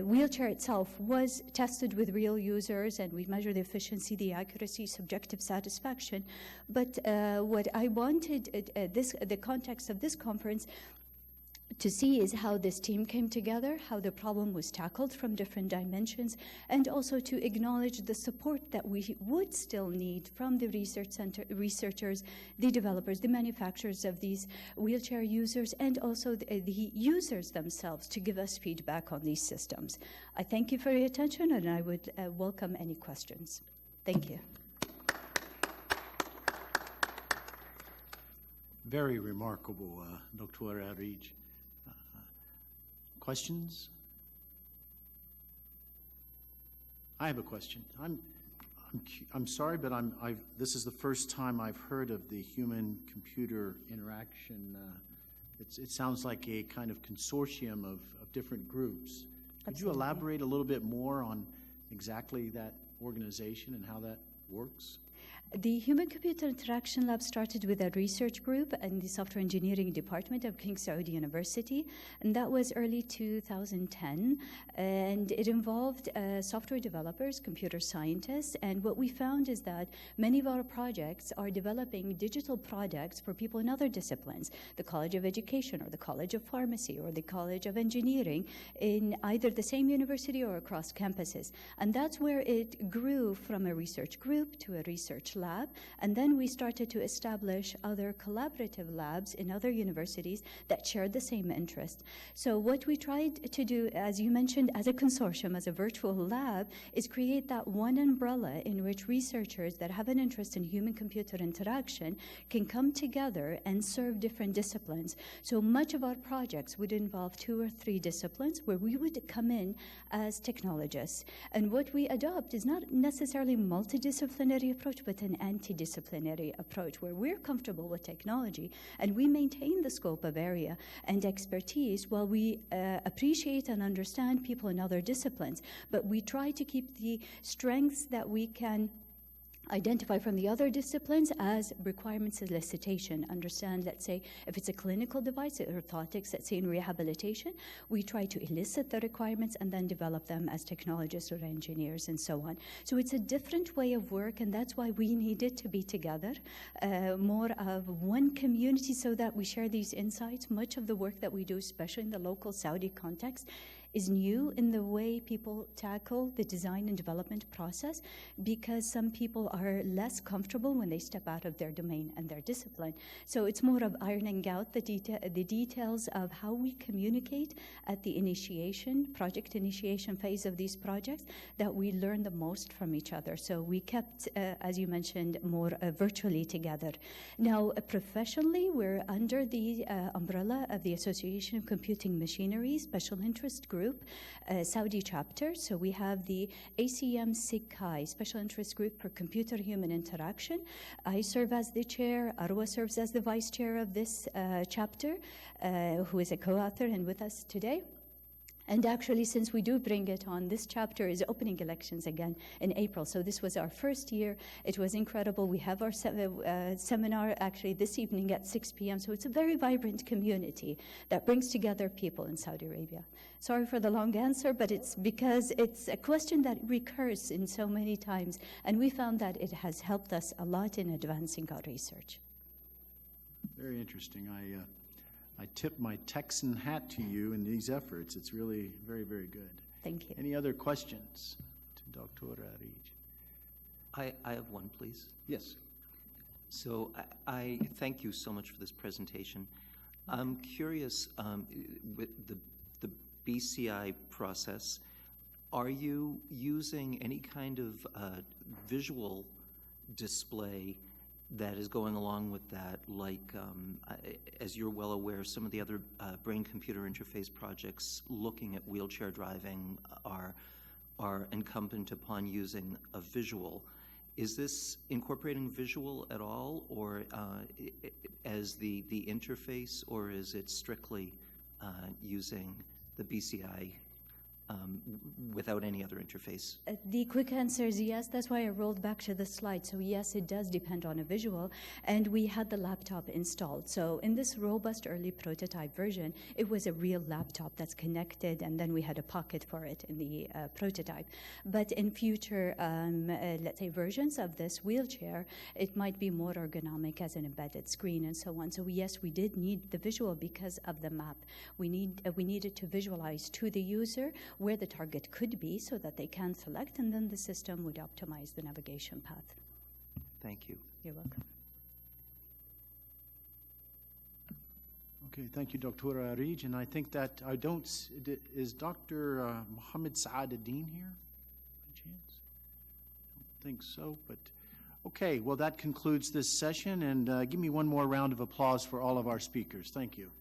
wheelchair itself was tested with real users, and we measured the efficiency, the accuracy, subjective satisfaction. But what I wanted, the context of this conference, to see is how this team came together, how the problem was tackled from different dimensions, and also to acknowledge the support that we would still need from the researchers, the developers, the manufacturers of these wheelchair users, and also the users themselves to give us feedback on these systems. I thank you for your attention, and I would welcome any questions. Thank you. Very remarkable, Dr. Arij. Questions? I have a question. I'm sorry, but this is the first time I've heard of the human-computer interaction. It sounds like a kind of consortium of different groups. Could you elaborate a little bit more on exactly that organization and how that works? The Human-Computer Interaction Lab started with a research group in the Software Engineering Department of King Saud University, and that was early 2010, and it involved software developers, computer scientists, and what we found is that many of our projects are developing digital products for people in other disciplines, the College of Education or the College of Pharmacy or the College of Engineering, in either the same university or across campuses. And that's where it grew from a research group to a research lab, and then we started to establish other collaborative labs in other universities that shared the same interest. So what we tried to do, as you mentioned, as a consortium, as a virtual lab, is create that one umbrella in which researchers that have an interest in human-computer interaction can come together and serve different disciplines. So much of our projects would involve 2 or 3 disciplines where we would come in as technologists. And what we adopt is not necessarily a multidisciplinary approach, but an anti-disciplinary approach where we're comfortable with technology and we maintain the scope of area and expertise while we appreciate and understand people in other disciplines. But we try to keep the strengths that we can identify from the other disciplines as requirement solicitation. Understand, let's say, if it's a clinical device, orthotics, let's say in rehabilitation, we try to elicit the requirements and then develop them as technologists or engineers and so on. So it's a different way of work, and that's why we needed to be together, more of one community so that we share these insights. Much of the work that we do, especially in the local Saudi context, is new in the way people tackle the design and development process, because some people are less comfortable when they step out of their domain and their discipline. So it's more of ironing out the details of how we communicate at the project initiation phase of these projects, that we learn the most from each other. So we kept, as you mentioned, more virtually together. Now, professionally, we're under the umbrella of the Association of Computing Machinery Special Interest Group, Saudi chapter. So we have the ACM SIGCHI, Special Interest Group for Computer-Human Interaction. I serve as the chair. Arwa serves as the vice chair of this chapter, who is a co-author and with us today. And actually, since we do bring it on, this chapter is opening elections again in April. So this was our first year. It was incredible. We have our seminar actually this evening at 6 p.m. So it's a very vibrant community that brings together people in Saudi Arabia. Sorry for the long answer, but it's because it's a question that recurs in so many times. And we found that it has helped us a lot in advancing our research. Very interesting. I tip my Texan hat to you in these efforts. It's really very, very good. Thank you. Any other questions to Dr. Arij. I have one, please. Yes. So I thank you so much for this presentation. I'm curious, with the BCI process, are you using any kind of visual display that is going along with that? Like, as you're well aware, some of the other brain-computer interface projects looking at wheelchair driving are incumbent upon using a visual. Is this incorporating visual at all, or as the interface, or is it strictly using the BCI without any other interface? The quick answer is yes. That's why I rolled back to the slide. So yes, it does depend on a visual. And we had the laptop installed. So in this robust early prototype version, it was a real laptop that's connected, and then we had a pocket for it in the prototype. But in future, let's say, versions of this wheelchair, it might be more ergonomic as an embedded screen and so on. So yes, we did need the visual because of the map. We needed to visualize to the user where the target could be so that they can select, and then the system would optimize the navigation path. Thank you. You're welcome. Okay, thank you, Dr. Arij. And I think that is Dr. Mohammed Saad-Eddin here, by chance? I don't think so, but okay, well, that concludes this session, and give me one more round of applause for all of our speakers. Thank you.